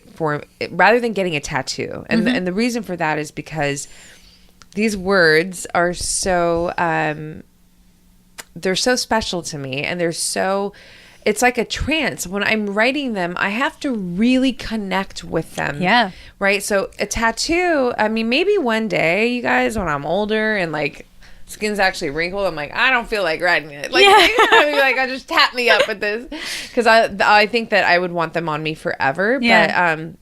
rather than getting a tattoo. And, and the reason for that is because these words are so, they're so special to me. And it's like a trance. When I'm writing them, I have to really connect with them. Yeah. Right? So a tattoo, I mean, maybe one day, you guys, when I'm older and like, skin's actually wrinkled, I'm like, I don't feel like writing it. Like, I just tap me up with this, because I think that I would want them on me forever. Yeah. But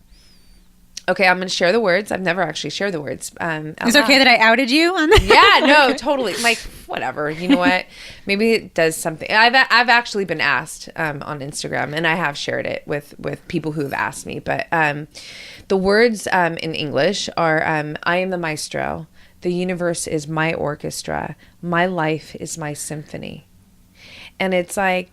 okay, I'm gonna share the words. I've never actually shared the words. It's okay that I outed you on that. Yeah, no, totally. Like, whatever. You know what? Maybe it does something. I've actually been asked on Instagram, and I have shared it with people who have asked me. But the words in English are, I am the maestro. The universe is my orchestra. My life is my symphony. And it's like,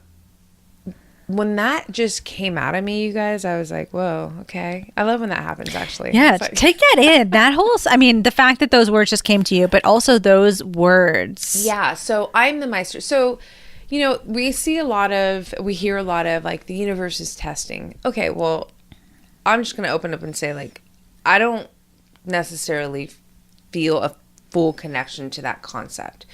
when that just came out of me, you guys, I was like, whoa, okay. I love when that happens, actually. Yeah, like, take that in. The fact that those words just came to you, but also those words. Yeah, so I'm the maestro. So, we hear a lot of, like, the universe is testing. Okay, well, I'm just going to open up and say, like, I don't necessarily feel a full connection to that concept.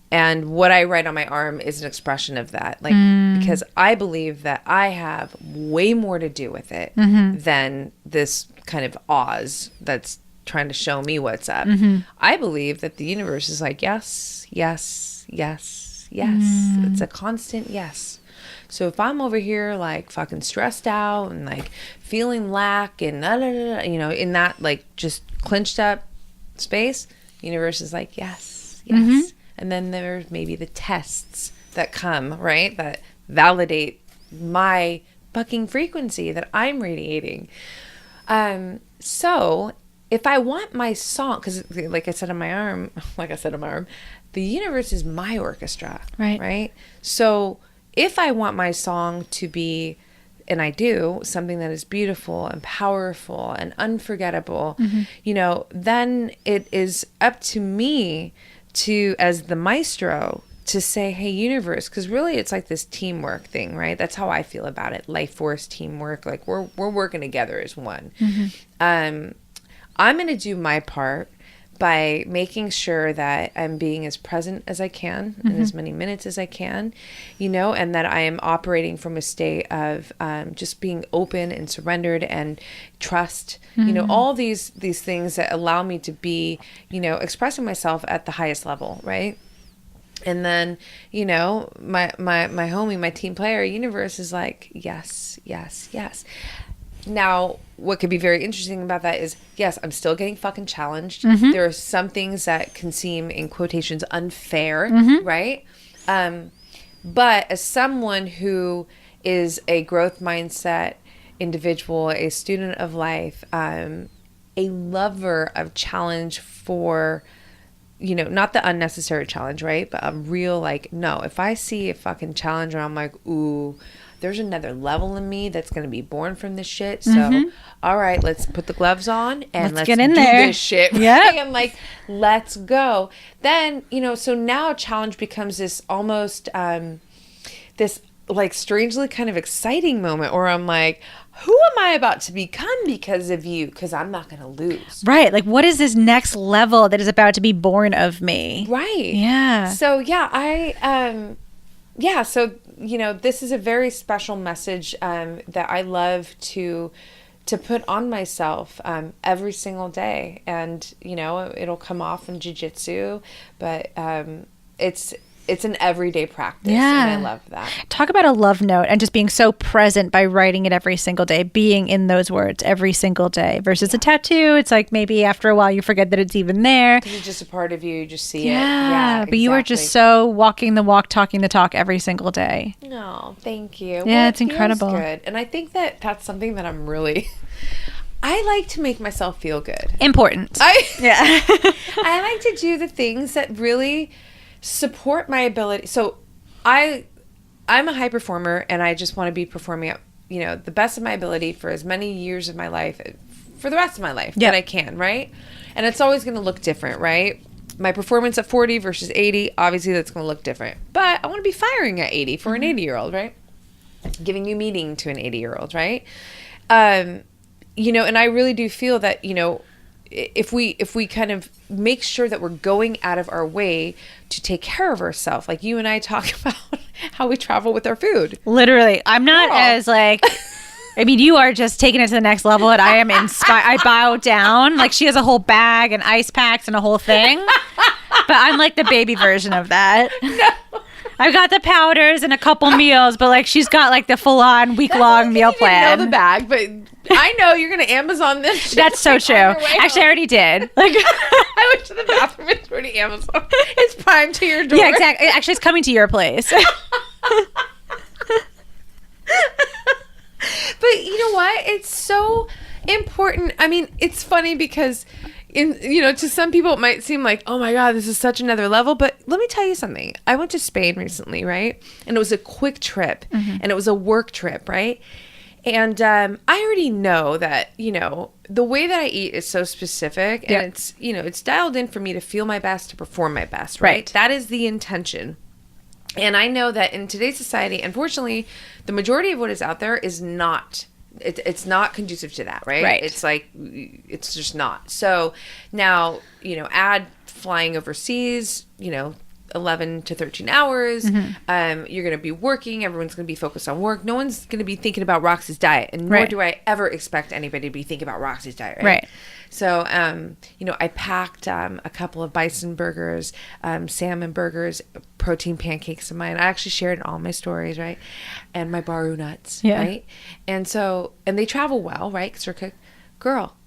And what I write on my arm is an expression of that. Like, because I believe that I have way more to do with it than this kind of Oz that's trying to show me what's up. I believe that the universe is like, yes, yes, yes, yes. It's a constant yes. So if I'm over here like fucking stressed out and like feeling lack and in that like just clenched up space, universe is like, yes, yes. And then there's maybe the tests that come, right, that validate my fucking frequency that I'm radiating. So if I want my song, because like I said on my arm, the universe is my orchestra, right? So if I want my song to be, and I do, something that is beautiful and powerful and unforgettable, then it is up to me to, as the maestro, to say, hey, universe, because really it's like this teamwork thing, right? That's how I feel about it. Life force, teamwork, like we're working together as one. I'm going to do my part by making sure that I'm being as present as I can in as many minutes as I can, and that I am operating from a state of just being open and surrendered and trust, all these things that allow me to be, expressing myself at the highest level, right? And then, my homie, my team player, universe is like, yes, yes, yes. Now, what could be very interesting about that is, yes, I'm still getting fucking challenged. There are some things that can seem, in quotations, unfair, right? But as someone who is a growth mindset individual, a student of life, a lover of challenge for, not the unnecessary challenge, right? But a real, like, no, if I see a fucking challenge and I'm like, ooh, there's another level in me that's going to be born from this shit. So, all right, let's put the gloves on and let's get in there. This shit. Yeah. I'm like, let's go. Then, so now challenge becomes this almost, this like strangely kind of exciting moment where I'm like, who am I about to become because of you? Because I'm not going to lose. Right. Like, what is this next level that is about to be born of me? Right. Yeah. So, so, this is a very special message that I love to put on myself every single day. And, it'll come off in jiu-jitsu, but it's an everyday practice. Yeah. And I love that. Talk about a love note and just being so present by writing it every single day, being in those words every single day versus a tattoo. It's like maybe after a while you forget that it's even there. It's just a part of you. You just see it. Yeah. But But you are just so walking the walk, talking the talk every single day. No, thank you. Yeah, it's incredible. Good. And I think that that's something that I'm really... I like to make myself feel good. Important. I like to do the things that really support my ability. So I'm a high performer, and I just want to be performing at, the best of my ability for as many years of my life, for the rest of my life that I can, right? And it's always going to look different, right? My performance at 40 versus 80, obviously that's going to look different. But I want to be firing at 80 for an 80-year-old, right? Giving you meaning to an 80-year-old, right? And I really do feel that, if we kind of make sure that we're going out of our way to take care of ourselves, like you and I talk about how we travel with our food. Literally. I'm not as like, I mean, you are just taking it to the next level, and I am inspired. I bow down. Like, she has a whole bag and ice packs and a whole thing. But I'm like the baby version of that. No. I've got the powders and a couple meals, but like she's got like the full-on week-long meal plan. I don't know the bag, but I know you're going to Amazon this shit. That's so true. Actually, I already did. Like, I went to the bathroom. It's already Amazon. It's Prime to your door. Yeah, exactly. Actually, it's coming to your place. But you know what? It's so important. I mean, it's funny because to some people it might seem like, oh my God, this is such another level. But let me tell you something. I went to Spain recently, right? And it was a quick trip, and it was a work trip, right? And I already know that, the way that I eat is so specific, and it's, it's dialed in for me to feel my best, to perform my best, right? That is the intention. And I know that in today's society, unfortunately, the majority of what is out there is not, it's not conducive to that, right? Right. It's like, it's just not. So now, add flying overseas, 11 to 13 hours. You're going to be working. Everyone's going to be focused on work. No one's going to be thinking about Roxy's diet. And nor do I ever expect anybody to be thinking about Roxy's diet, right? So, I packed a couple of bison burgers, salmon burgers, protein pancakes of mine. I actually shared in all my stories, right? And my baru nuts, right? And so, and they travel well, right? Because we're cooked. Girl,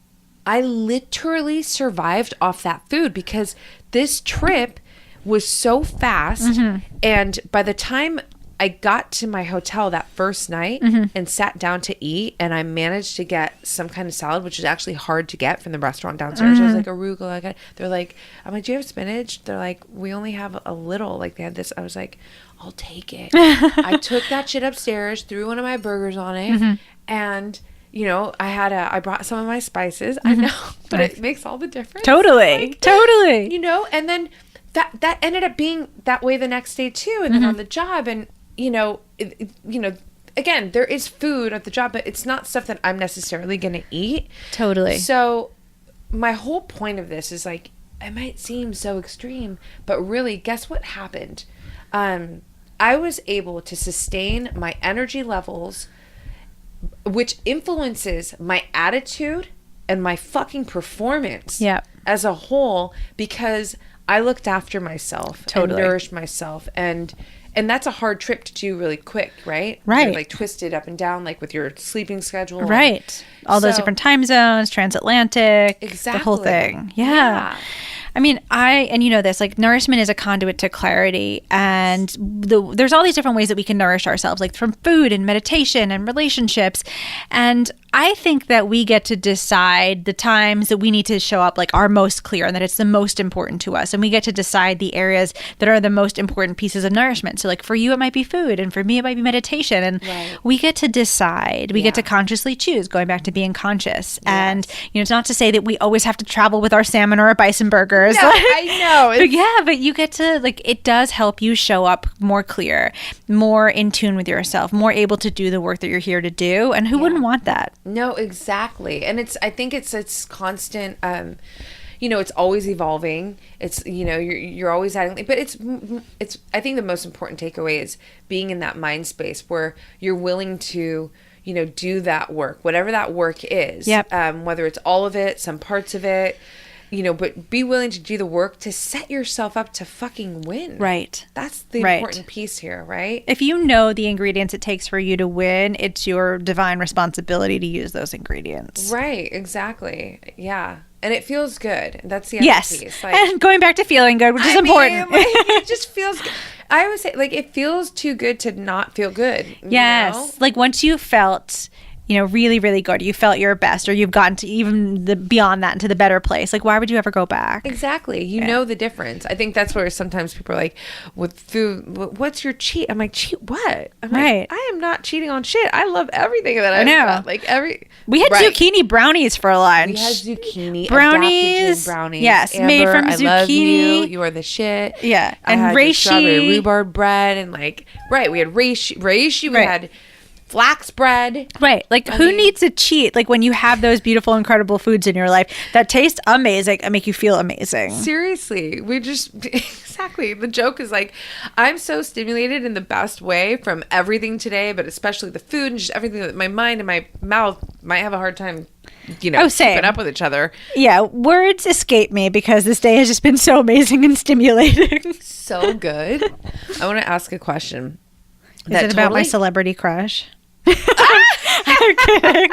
I literally survived off that food because this trip was so fast. And by the time I got to my hotel that first night and sat down to eat, and I managed to get some kind of salad, which is actually hard to get from the restaurant downstairs. I was like, arugula. They're like, I'm like, do you have spinach? They're like, we only have a little. Like, they had this. I was like, I'll take it. I took that shit upstairs, threw one of my burgers on it, and I brought some of my spices. I know, but it makes all the difference. Totally. And then that ended up being that way the next day too, and then on the job, and again, there is food at the job, but it's not stuff that I'm necessarily going to eat. Totally. So my whole point of this is like, it might seem so extreme, but really, guess what happened? I was able to sustain my energy levels, which influences my attitude and my fucking performance as a whole, because I looked after myself and nourished myself, and that's a hard trip to do really quick, right? Right. You're like twisted up and down, like with your sleeping schedule. Right. All those different time zones, transatlantic, exactly. The whole thing. Yeah. I mean, and you know this, like nourishment is a conduit to clarity, and there's all these different ways that we can nourish ourselves, like from food and meditation and relationships. And I think that we get to decide the times that we need to show up like are most clear and that it's the most important to us. And we get to decide the areas that are the most important pieces of nourishment. So like for you, it might be food, and for me, it might be meditation. And we get to decide. We get to consciously choose, going back to being conscious. And, it's not to say that we always have to travel with our salmon or our bison burgers. No, I know. But you get to, like, it does help you show up more clear, more in tune with yourself, more able to do the work that you're here to do. And who wouldn't want that? No, exactly. And I think it's constant, it's always evolving. It's, you're always adding, but it's, I think the most important takeaway is being in that mind space where you're willing to, do that work, whatever that work is, whether it's all of it, some parts of it, but be willing to do the work to set yourself up to fucking win. Right. That's the important piece here, right? If you know the ingredients it takes for you to win, it's your divine responsibility to use those ingredients. Right. Exactly. Yeah. And it feels good. That's the other piece. Like, and going back to feeling good, which is important. It just feels good. I always say, like, it feels too good to not feel good. Yes. You know? Like, once you felt really, really good, you felt your best, or you've gotten to even beyond that into the better place. Like, why would you ever go back? Exactly. You know the difference. I think that's where sometimes people are like, with food, what's your cheat? I'm like, cheat what? I'm like, I am not cheating on shit. I love everything that I've got. Like, we had zucchini brownies for lunch. We had zucchini brownies. Brownies. Yes, Amber, made from zucchini. I love you. You are the shit. Yeah. And reishi. Strawberry rhubarb bread. And like, we had reishi. We had flax bread. Right. Like, who needs to cheat? Like, when you have those beautiful, incredible foods in your life that taste amazing and make you feel amazing. Seriously. Exactly. The joke is like, I'm so stimulated in the best way from everything today, but especially the food and just everything that my mind and my mouth might have a hard time, keeping up with each other. Yeah. Words escape me because this day has just been so amazing and stimulating. So good. I want to ask a question. Is it about my celebrity crush? I'm kidding.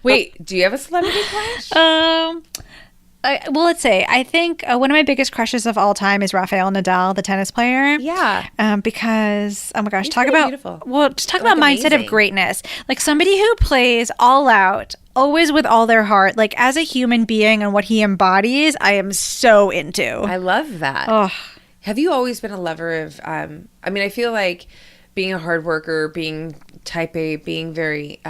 Wait, do you have a celebrity crush? Well, let's say I think one of my biggest crushes of all time is Rafael Nadal, the tennis player. Yeah. Because oh my gosh, He's talk about beautiful. Well, just talk about mindset of greatness. Like somebody who plays all out, always with all their heart. Like as a human being and what he embodies, I am so into. I love that. Oh. Have you always been a lover of? I feel like being a hard worker, being type A, being very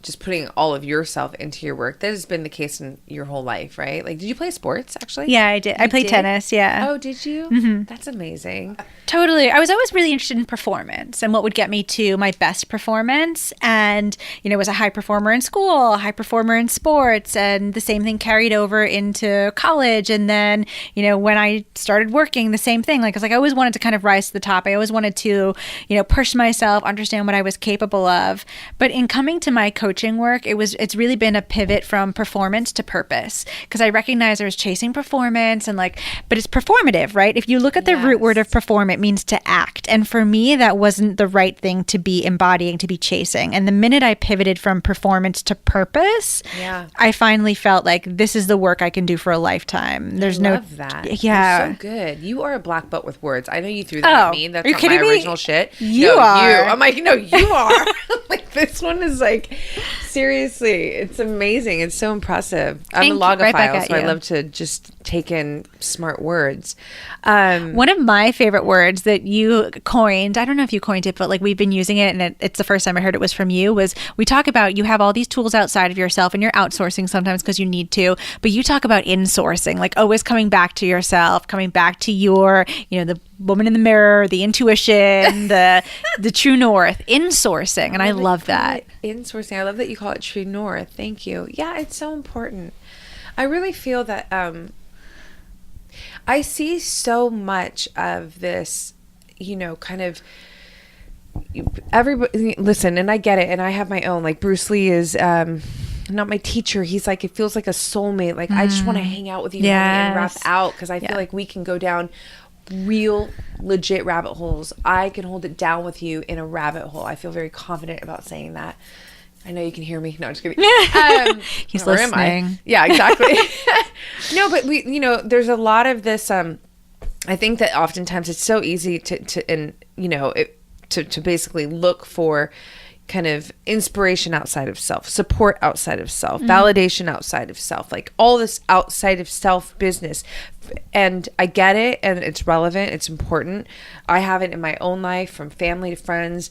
just putting all of yourself into your work. That has been the case in your whole life, right? Like, did you play sports, actually? Yeah, I did. I played tennis, yeah. Oh, did you? Mm-hmm. That's amazing. Totally. I was always really interested in performance and what would get me to my best performance. And, was a high performer in school, a high performer in sports, and the same thing carried over into college. And then, when I started working, the same thing. Like, I always wanted to kind of rise to the top. I always wanted to, push myself, understand what I was capable of. But in coming to my coaching work, it's really been a pivot from performance to purpose, because I recognize I was chasing performance but it's performative, right? If you look at the root word of perform, it means to act. And for me, that wasn't the right thing to be embodying, to be chasing. And the minute I pivoted from performance to purpose, I finally felt like this is the work I can do for a lifetime. I love that. Yeah. You're so good. You are a black belt with words. I know you threw that at me. That's not my original shit. You are. I'm like, no, you are. Like, this one is like, seriously, it's amazing. It's so impressive. I'm a logophile, so I love to just take in smart words. One of my favorite words that you coined, I don't know if you coined it, but like we've been using it, and it's the first time I heard it was from you, was we talk about you have all these tools outside of yourself and you're outsourcing sometimes because you need to, but you talk about insourcing, like always coming back to yourself, coming back to your, the woman in the mirror, the intuition, the true north, insourcing. And I love that. Insourcing. I love that you call it true north. Thank you. Yeah, it's so important. I really feel that I see so much of this, kind of everybody, listen, and I get it. And I have my own, like Bruce Lee is not my teacher. He's like, it feels like a soulmate. Like, I just want to hang out with you and rap out, because I feel like we can go down real legit rabbit holes. I can hold it down with you in a rabbit hole. I feel very confident about saying that. I know you can hear me. No, I'm just kidding. He's listening. Yeah, exactly. No, but there's a lot of this. I think that oftentimes it's so easy to basically look for, kind of inspiration outside of self, support outside of self, validation outside of self, like all this outside of self business. And I get it, and it's relevant, it's important. I have it in my own life, from family to friends.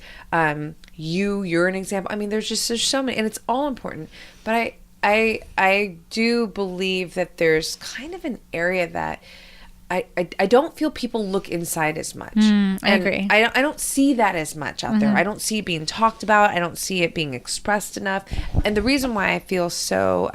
You're an example. I mean, there's so many, and it's all important. But I do believe that there's kind of an area that I don't feel people look inside as much. I agree. I don't see that as much out there. I don't see it being talked about. I don't see it being expressed enough. And the reason why I feel so,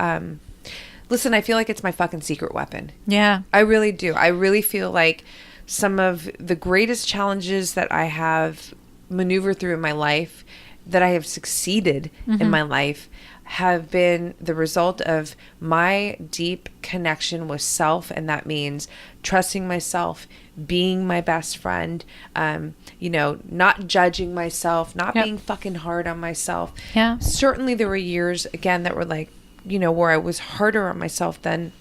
listen, I feel like it's my fucking secret weapon. Yeah. I really do. I really feel like some of the greatest challenges that I have maneuvered through in my life, that I have succeeded in my life, have been the result of my deep connection with self. And that means trusting myself, being my best friend, not judging myself, not being fucking hard on myself. Yeah. Certainly there were years, again, that were like, where I was harder on myself than,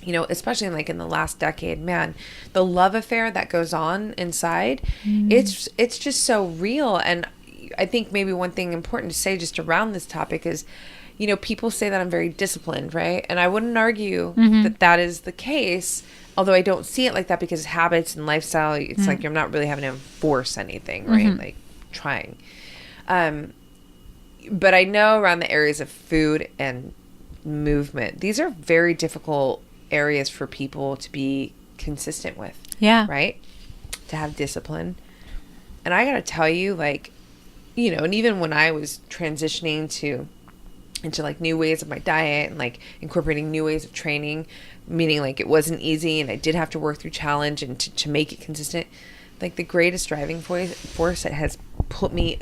especially like in the last decade. Man, the love affair that goes on inside, it's just so real. And I think maybe one thing important to say just around this topic is, people say that I'm very disciplined, right? And I wouldn't argue that is the case, although I don't see it like that, because habits and lifestyle, it's like you're not really having to enforce anything, right? Like trying. But I know around the areas of food and movement, these are very difficult areas for people to be consistent with. Yeah. Right? To have discipline. And I got to tell you, like, and even when I was transitioning into like new ways of my diet and like incorporating new ways of training, meaning like it wasn't easy and I did have to work through challenge and to make it consistent, like the greatest driving force that has put me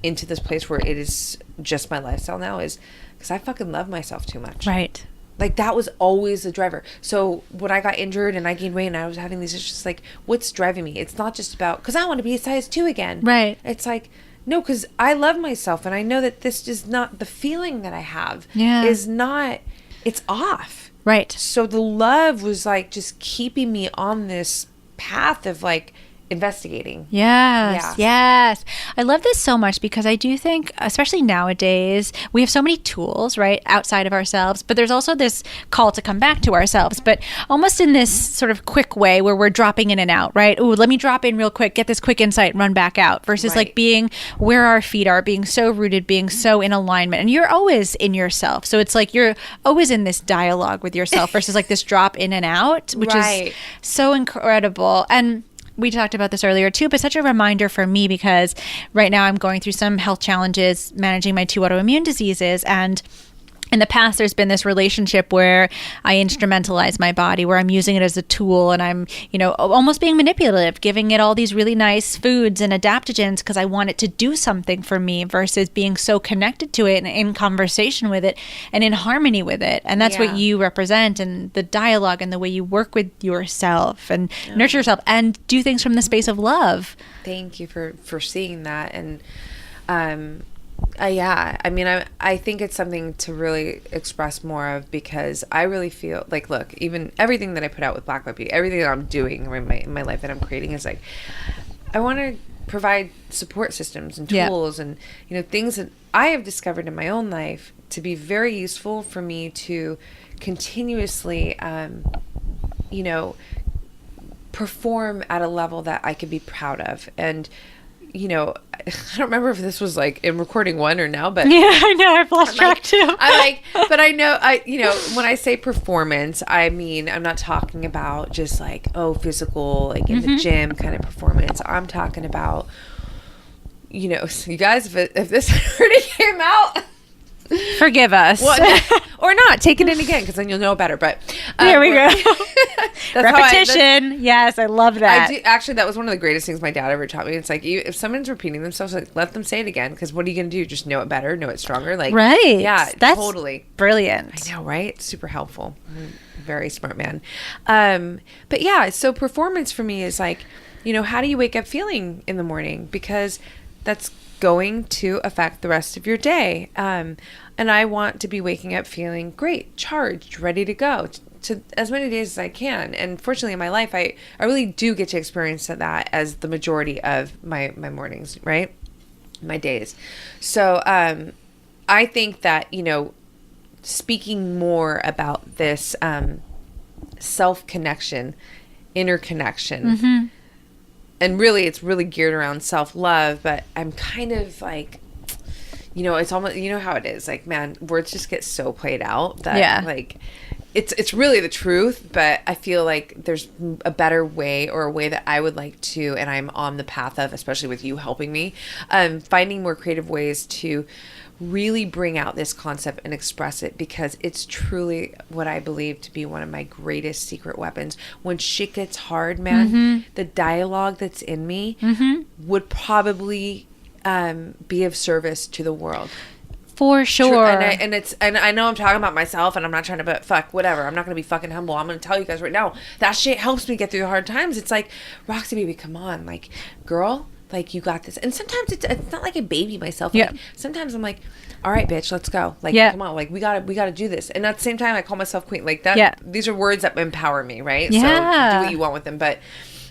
into this place where it is just my lifestyle now is because I fucking love myself too much. Right. Like that was always the driver. So when I got injured and I gained weight and I was having these issues, like what's driving me? It's not just about, because I want to be a size 2 again. Right. It's like, no, because I love myself and I know that this is not the feeling that I have. Yeah. Is not, it's off. Right. So the love was like just keeping me on this path of like investigating. Yes. Yes. I love this so much because I do think, especially nowadays, we have so many tools, right, outside of ourselves, but there's also this call to come back to ourselves, but almost in this sort of quick way where we're dropping in and out, right? Ooh, let me drop in real quick, get this quick insight and run back out versus like being where our feet are, being so rooted, being so in alignment. And you're always in yourself. So it's like you're always in this dialogue with yourself versus like this drop in and out, which is so incredible. And we talked about this earlier too, but such a reminder for me because right now I'm going through some health challenges managing my 2 autoimmune diseases. And in the past, there's been this relationship where I instrumentalize my body, where I'm using it as a tool and I'm, almost being manipulative, giving it all these really nice foods and adaptogens because I want it to do something for me versus being so connected to it and in conversation with it and in harmony with it. And that's what you represent, and the dialogue and the way you work with yourself and nurture yourself and do things from the space of love. Thank you for seeing that. And, I mean, I think it's something to really express more of because I really feel like, look, even everything that I put out with Black Belt Beauty, everything that I'm doing in my life that I'm creating is like, I want to provide support systems and tools and, things that I have discovered in my own life to be very useful for me to continuously, perform at a level that I can be proud of. And, I don't remember if this was like in recording 1 or now, but yeah, I know I've lost track too. But I know when I say performance, I mean, I'm not talking about just like, physical, like in the gym kind of performance. I'm talking about, you guys, if this already came out, forgive us. Well, or not, take it in again because then you'll know better. But there we go. Repetition. Yes, I love that. Actually, that was one of the greatest things my dad ever taught me. It's like, if someone's repeating themselves, like, let them say it again, because what are you going to do? Just know it better, know it stronger. Like, right. Yeah, that's totally brilliant. I know, right? Super helpful. Very smart man. But yeah, so performance for me is like, how do you wake up feeling in the morning? Because that's going to affect the rest of your day. And I want to be waking up feeling great, charged, ready to go to as many days as I can. And fortunately in my life, I really do get to experience that as the majority of my mornings, right? my days. So I think that, speaking more about this self-connection, interconnection, and really it's really geared around self-love, but I'm kind of like, it's almost, how it is, like, man, words just get so played out that like it's really the truth, but I feel like there's a better way, or a way that I would like to, and I'm on the path of, especially with you helping me, finding more creative ways to really bring out this concept and express it, because it's truly what I believe to be one of my greatest secret weapons. When shit gets hard, man, the dialogue that's in me would probably be of service to the world. For sure. And I know I'm talking about myself, and I'm not trying to, but fuck, whatever. I'm not going to be fucking humble. I'm going to tell you guys right now, that shit helps me get through the hard times. It's like, Roxy, baby, come on. Like, girl, like, you got this. And sometimes it's not like I baby myself. Like, sometimes I'm like, all right, bitch, let's go. Like, come on. Like, we gotta do this. And at the same time, I call myself queen. Like that. These are words that empower me, right? So do what you want with them. But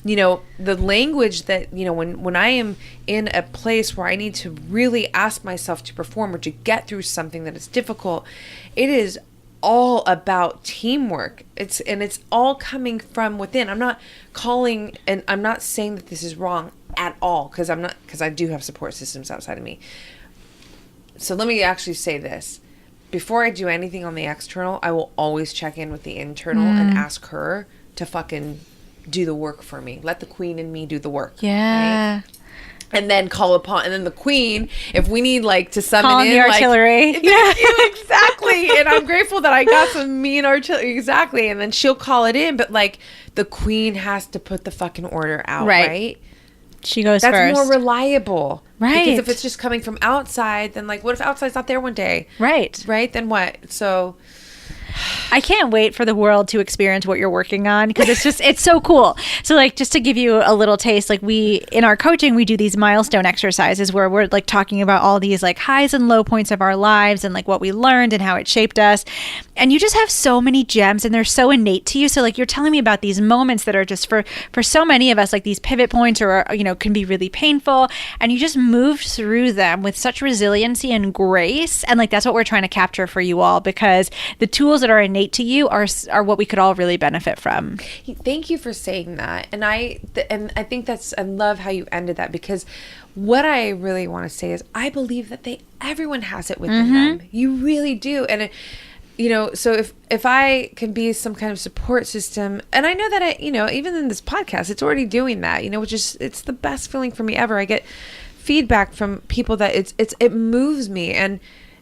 the language that, when I am in a place where I need to really ask myself to perform or to get through something that is difficult, it is all about teamwork. It's all coming from within. I'm not calling, and I'm not saying that this is wrong at all, because I do have support systems outside of me. So let me actually say this. Before I do anything on the external, I will always check in with the internal and ask her to fucking do the work for me. Let the queen in me do the work. Yeah. Right? And then and then the queen, if we need like to summon call in the artillery. Thank you, exactly. And I'm grateful that I got some mean artillery. Exactly. And then she'll call it in, but like the queen has to put the fucking order out, right? She goes That's first. more reliable. Right. Because if it's just coming from outside, then like, what if outside's not there one day? Right. Right? Then what? So I can't wait for the world to experience what you're working on, because it's so cool. So like, just to give you a little taste, like in our coaching, we do these milestone exercises where we're like talking about all these like highs and low points of our lives and like what we learned and how it shaped us. And you just have so many gems, and they're so innate to you. So like, you're telling me about these moments that are just for so many of us, like these pivot points, or, can be really painful. And you just moved through them with such resiliency and grace. And like, that's what we're trying to capture for you all, because the tools that are innate to you are what we could all really benefit from. Thank you for saying that. And I think I love how you ended that, because what I really want to say is I believe that everyone has it within them. You really do. And so if I can be some kind of support system, and I know that even in this podcast, it's already doing that, which is, it's the best feeling for me ever. I get feedback from people that it moves me. And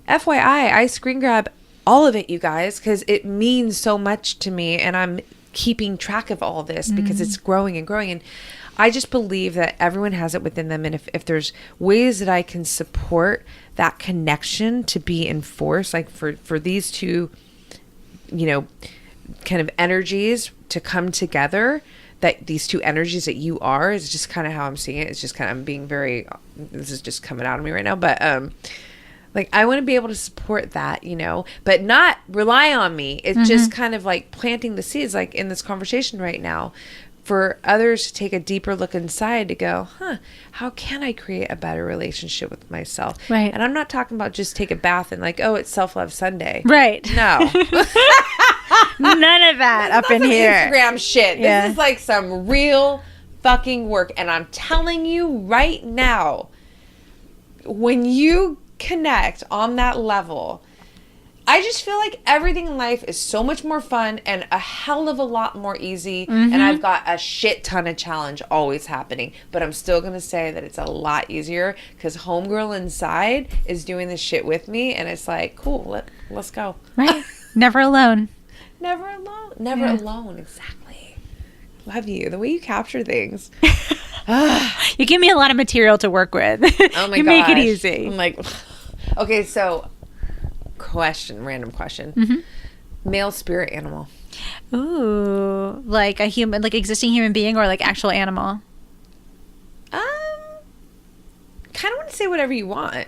FYI, I screen grab all of it, you guys, because it means so much to me, and I'm keeping track of all this because it's growing and growing. And I just believe that everyone has it within them. And if there's ways that I can support that connection to be enforced, like for these two, kind of energies to come together, that these two energies that you are, is just kind of how I'm seeing it. It's just kind of, I'm being very, this is just coming out of me right now. But, like, I want to be able to support that, but not rely on me. It's just kind of like planting the seeds, like in this conversation right now, for others to take a deeper look inside to go, how can I create a better relationship with myself? Right. And I'm not talking about just take a bath and like, oh, it's self-love Sunday. Right. No. None of that up in here. Instagram shit. This is like some real fucking work. And I'm telling you right now, when you connect on that level, I just feel like everything in life is so much more fun and a hell of a lot more easy. And I've got a shit ton of challenge always happening, but I'm still gonna say that it's a lot easier because homegirl inside is doing this shit with me, and it's like, cool, let's go. Right. Never alone. Never alone. Never alone. Exactly. Love you. The way you capture things. You give me a lot of material to work with. Oh my you gosh. make it easy. I'm like, okay, so random question. Male spirit animal. Ooh, like a human, like existing human being, or like actual animal? Kind of want to say whatever you want,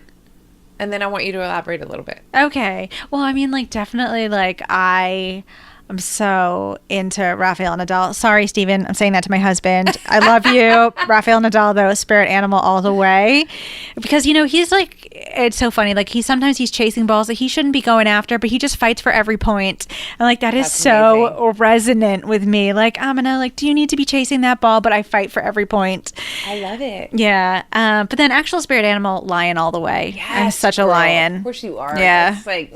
and then I want you to elaborate a little bit. Okay. Well, I mean, like, definitely, like, I I'm so into Rafael Nadal. Sorry, Steven. I'm saying that to my husband. I love you. Rafael Nadal, though, spirit animal all the way. Because, he's like, it's so funny. Like, sometimes he's chasing balls that he shouldn't be going after, but he just fights for every point. And, like, that's so amazing. Resonant with me. Like, Amina, like, do you need to be chasing that ball? But I fight for every point. I love it. Yeah. But then actual spirit animal, lion all the way. Yes, I'm such girl. a lion. Of course you are. Yeah. It's like...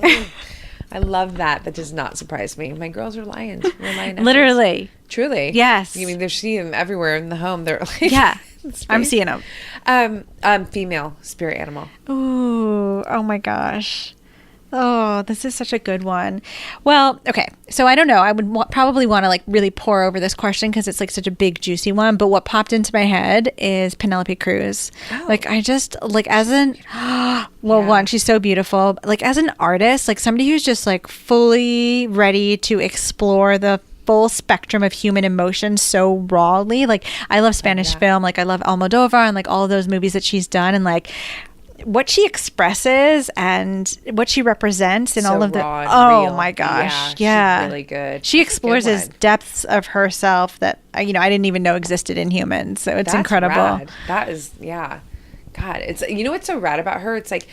I love that. That does not surprise me. My girls are lions. We're lionesses. Literally. Truly. Yes. I mean, they're seeing them everywhere in the home. They're like... Yeah. I'm seeing them. Female spirit animal. Ooh. Oh, my gosh. Oh, this is such a good one. Well, okay. So I don't know. I would probably want to like really pour over this question because it's like such a big, juicy one. But what popped into my head is Penelope Cruz. Oh. Like I just like as an, one, she's so beautiful. Like as an artist, like somebody who's just like fully ready to explore the full spectrum of human emotion so rawly. Like I love Spanish film. Like I love Almodovar and like all of those movies that she's done and like what she expresses and what she represents in all of the real. My gosh, she's really good. She explores these depths of herself that I didn't even know existed in humans. So it's incredible. Rad. That is God, it's what's so rad about her? It's like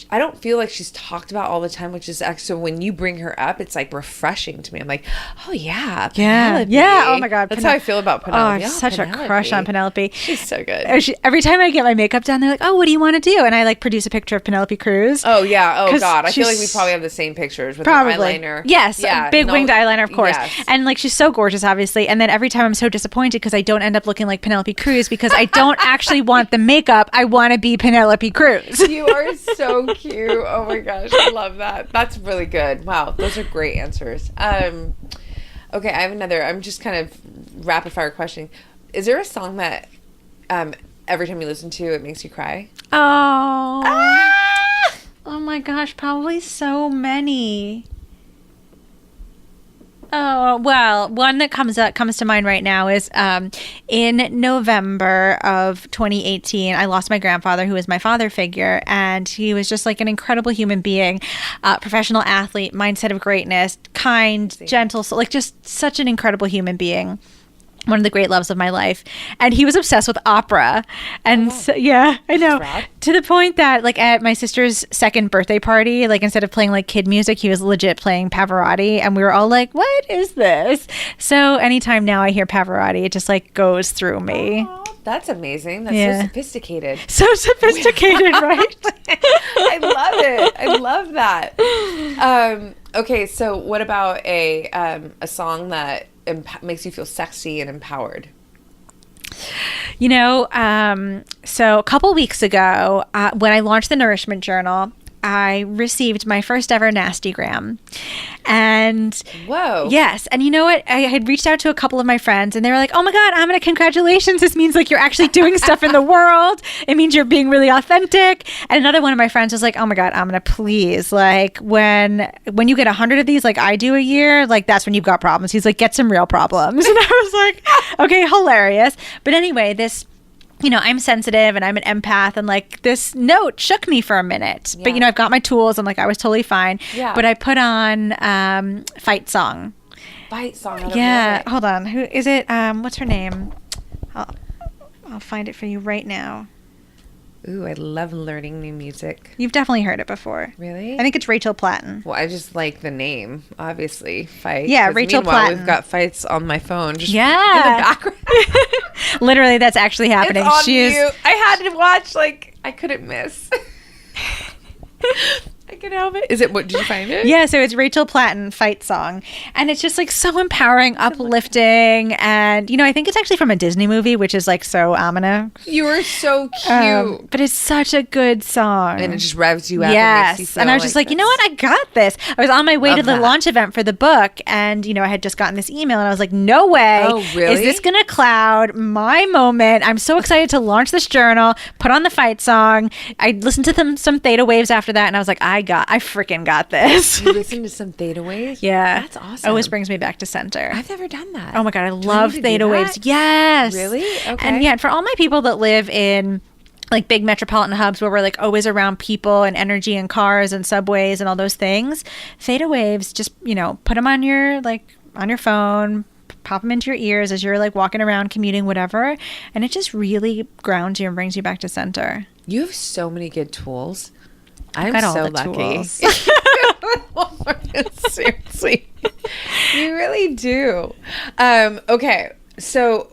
I don't feel like she's talked about all the time, which is actually so when you bring her up, it's like refreshing to me. I'm like, oh yeah, Penelope. Yeah. Oh my God, that's how I feel about Penelope. Oh, I have such a crush on Penelope. She's so good. Every time I get my makeup done, they're like, oh, what do you want to do? And I like produce a picture of Penelope Cruz. Oh yeah. Oh God, I feel like we probably have the same pictures with eyeliner. Yes, big winged eyeliner, of course. Yes. And like she's so gorgeous, obviously. And then every time I'm so disappointed because I don't end up looking like Penelope Cruz because I don't actually want the makeup. I want to be Penelope Cruz. You are so cute. Oh my gosh, I love that. That's really good. Wow, those are great answers. Okay, I have another. I'm just kind of rapid fire question. Is there a song that every time you listen to it makes you cry? Oh my gosh, probably so many. Oh, well, one that comes to mind right now is in November of 2018, I lost my grandfather, who was my father figure, and he was just like an incredible human being, professional athlete, mindset of greatness, kind, gentle, so like just such an incredible human being. One of the great loves of my life. And he was obsessed with opera. And so, yeah, I know. To the point that like at my sister's second birthday party, like instead of playing like kid music, he was legit playing Pavarotti. And we were all like, what is this? So anytime now I hear Pavarotti, it just like goes through me. That's amazing. That's so sophisticated. So sophisticated, right? I love it. I love that. Okay, so what about a song that makes you feel sexy and empowered? So a couple weeks ago, when I launched the Nourishment Journal, I received my first ever Nastygram. And whoa. Yes. And you know what? I had reached out to a couple of my friends and they were like, oh my God, Amina, congratulations. This means like you're actually doing stuff in the world. It means you're being really authentic. And another one of my friends was like, oh my God, Amina, please. Like when you get 100 of these, like I do a year, like that's when you've got problems. He's like, get some real problems. And I was like, okay, hilarious. But anyway, this, I'm sensitive and I'm an empath and like this note shook me for a minute. Yeah. But I've got my tools and like I was totally fine. Yeah. But I put on Fight Song. Fight Song. Yeah. Hold on. Who is it? What's her name? I'll find it for you right now. Ooh, I love learning new music. You've definitely heard it before. Really? I think it's Rachel Platten. Well, I just like the name, obviously. Fight. Yeah, Rachel Platten. We've got Fights on my phone just in the background. Literally, that's actually happening. It's on mute. I had to watch, I couldn't miss. I can help it. Is it, did you find it? Yeah, so it's Rachel Platten, Fight Song. And it's just like so empowering, uplifting. And, I think it's actually from a Disney movie, which is like so Amina. You are so cute. But it's such a good song. And it just revs you up. Yes. And makes you feel and I was just like, you know what? I got this. I was on my way to the launch event for the book. And, I had just gotten this email and I was like, no way. Oh, really? Is this going to cloud my moment? I'm so excited to launch this journal, put on the Fight Song. I listened to some Theta Waves after that. And I was like, I freaking got this. You listen to some Theta Waves? Yeah. That's awesome. Always brings me back to center. I've never done that. Oh my God, I love Theta Waves. Yes. Really? Okay. And yeah, for all my people that live in like big metropolitan hubs where we're like always around people and energy and cars and subways and all those things. Theta waves, just, put them on your phone, pop them into your ears as you're like walking around, commuting, whatever. And it just really grounds you and brings you back to center. You have so many good tools. I'm got so all the lucky. tools. Seriously. You really do. Okay. So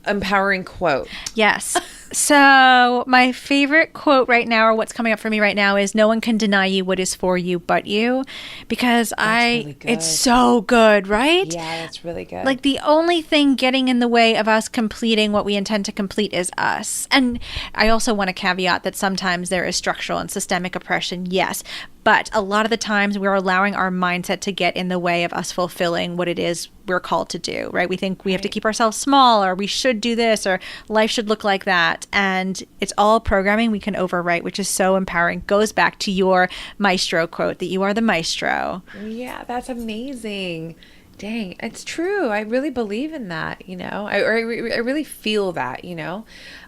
empowering quote. Yes. So my favorite quote right now, or what's coming up for me right now, is "No one can deny you what is for you but you," because really good. It's so good, right? Yeah, that's really good. Like the only thing getting in the way of us completing what we intend to complete is us. And I also want to caveat that sometimes there is structural and systemic oppression, yes. But a lot of the times we're allowing our mindset to get in the way of us fulfilling what it is we're called to do, right? We think we have to keep ourselves small, or we should do this, or life should look like that. And it's all programming we can overwrite, which is so empowering. Goes back to your maestro quote that you are the maestro. Yeah, that's amazing. Dang, it's true. I really believe in that, I really feel that,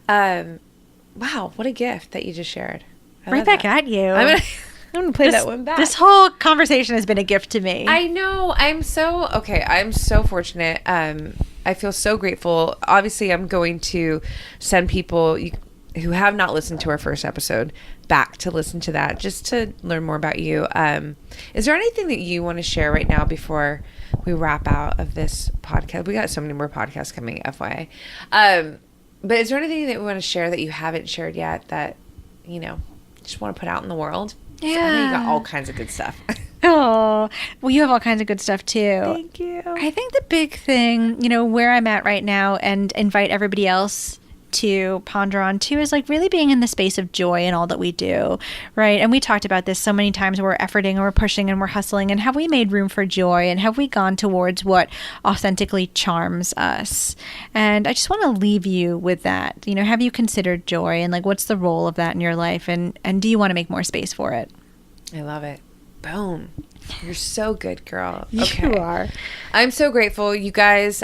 Wow, what a gift that you just shared. Right back at you. I'm gonna play that one back. This whole conversation has been a gift to me. I know. I'm so fortunate. I feel so grateful. Obviously, I'm going to send people who have not listened to our first episode back to listen to that, just to learn more about you. Is there anything that you want to share right now before we wrap out of this podcast? We got so many more podcasts coming, FYI. But is there anything that we want to share that you haven't shared yet that, just want to put out in the world? Yeah. I know you got all kinds of good stuff. Oh, well, you have all kinds of good stuff too. Thank you. I think the big thing, where I'm at right now, and invite everybody else to ponder on too, is like really being in the space of joy in all that we do, right? And we talked about this so many times. We're efforting and we're pushing and we're hustling, and have we made room for joy, and have we gone towards what authentically charms us? And I just want to leave you with that. Have you considered joy, and like what's the role of that in your life, and do you want to make more space for it? I love it. Boom. You're so good, girl. Okay. You are. I'm so grateful. You guys,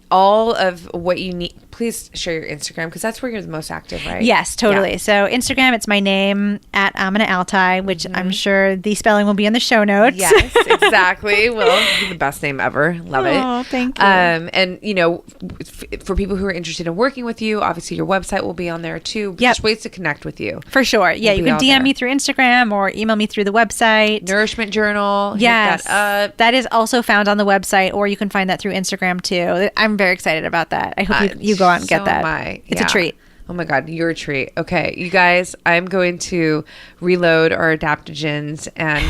all of what you need, please share your Instagram, because that's where you're the most active, right? Yes, totally. Yeah. So Instagram, it's my name, at Amina Altai, which I'm sure the spelling will be in the show notes. Yes, exactly. Well, the best name ever. Love it. Oh, thank you. And, for people who are interested in working with you, obviously your website will be on there too. Yep. Just ways to connect with you. For sure. Yeah, you can DM me through Instagram or email me through the website. Nourishment Journal. Yes. Hit that up. That is also found on the website, or you can find that through Instagram too. I'm very excited about that. I hope you go out and get that. It's a treat. Oh my God, you're a treat. Okay, you guys, I'm going to reload our adaptogens and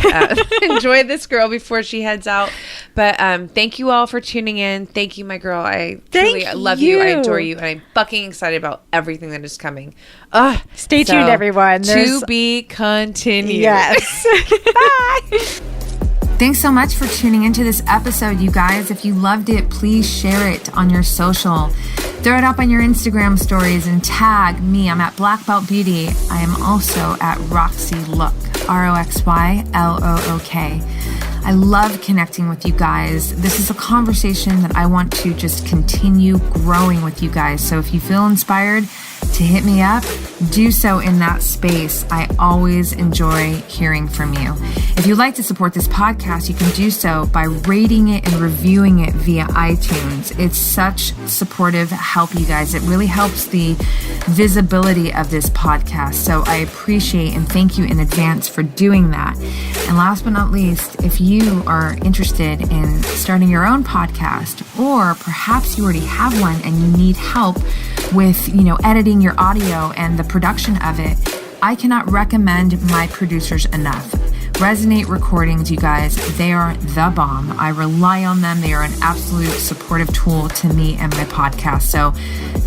enjoy this girl before she heads out. But thank you all for tuning in. Thank you, my girl. I truly love you. I adore you. And I'm fucking excited about everything that is coming. Stay tuned, everyone. To be continued. Yes. Bye. Thanks so much for tuning into this episode, you guys. If you loved it, please share it on your social. Throw it up on your Instagram stories and tag me. I'm at Black Belt Beauty. I am also at Roxy Look, RoxyLook. I love connecting with you guys. This is a conversation that I want to just continue growing with you guys. So if you feel inspired to hit me up, do so in that space. I always enjoy hearing from you. If you'd like to support this podcast, you can do so by rating it and reviewing it via iTunes. It's such supportive help, you guys. It really helps the visibility of this podcast. So I appreciate and thank you in advance for doing that. And last but not least, if you are interested in starting your own podcast, or perhaps you already have one and you need help with, editing your audio and the production of it, I cannot recommend my producers enough. Resonate Recordings, you guys, they are the bomb. I rely on them. They are an absolute supportive tool to me and my podcast. So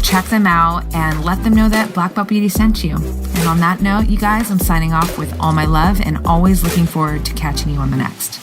check them out and let them know that Black Belt Beauty sent you. And on that note, you guys, I'm signing off with all my love and always looking forward to catching you on the next.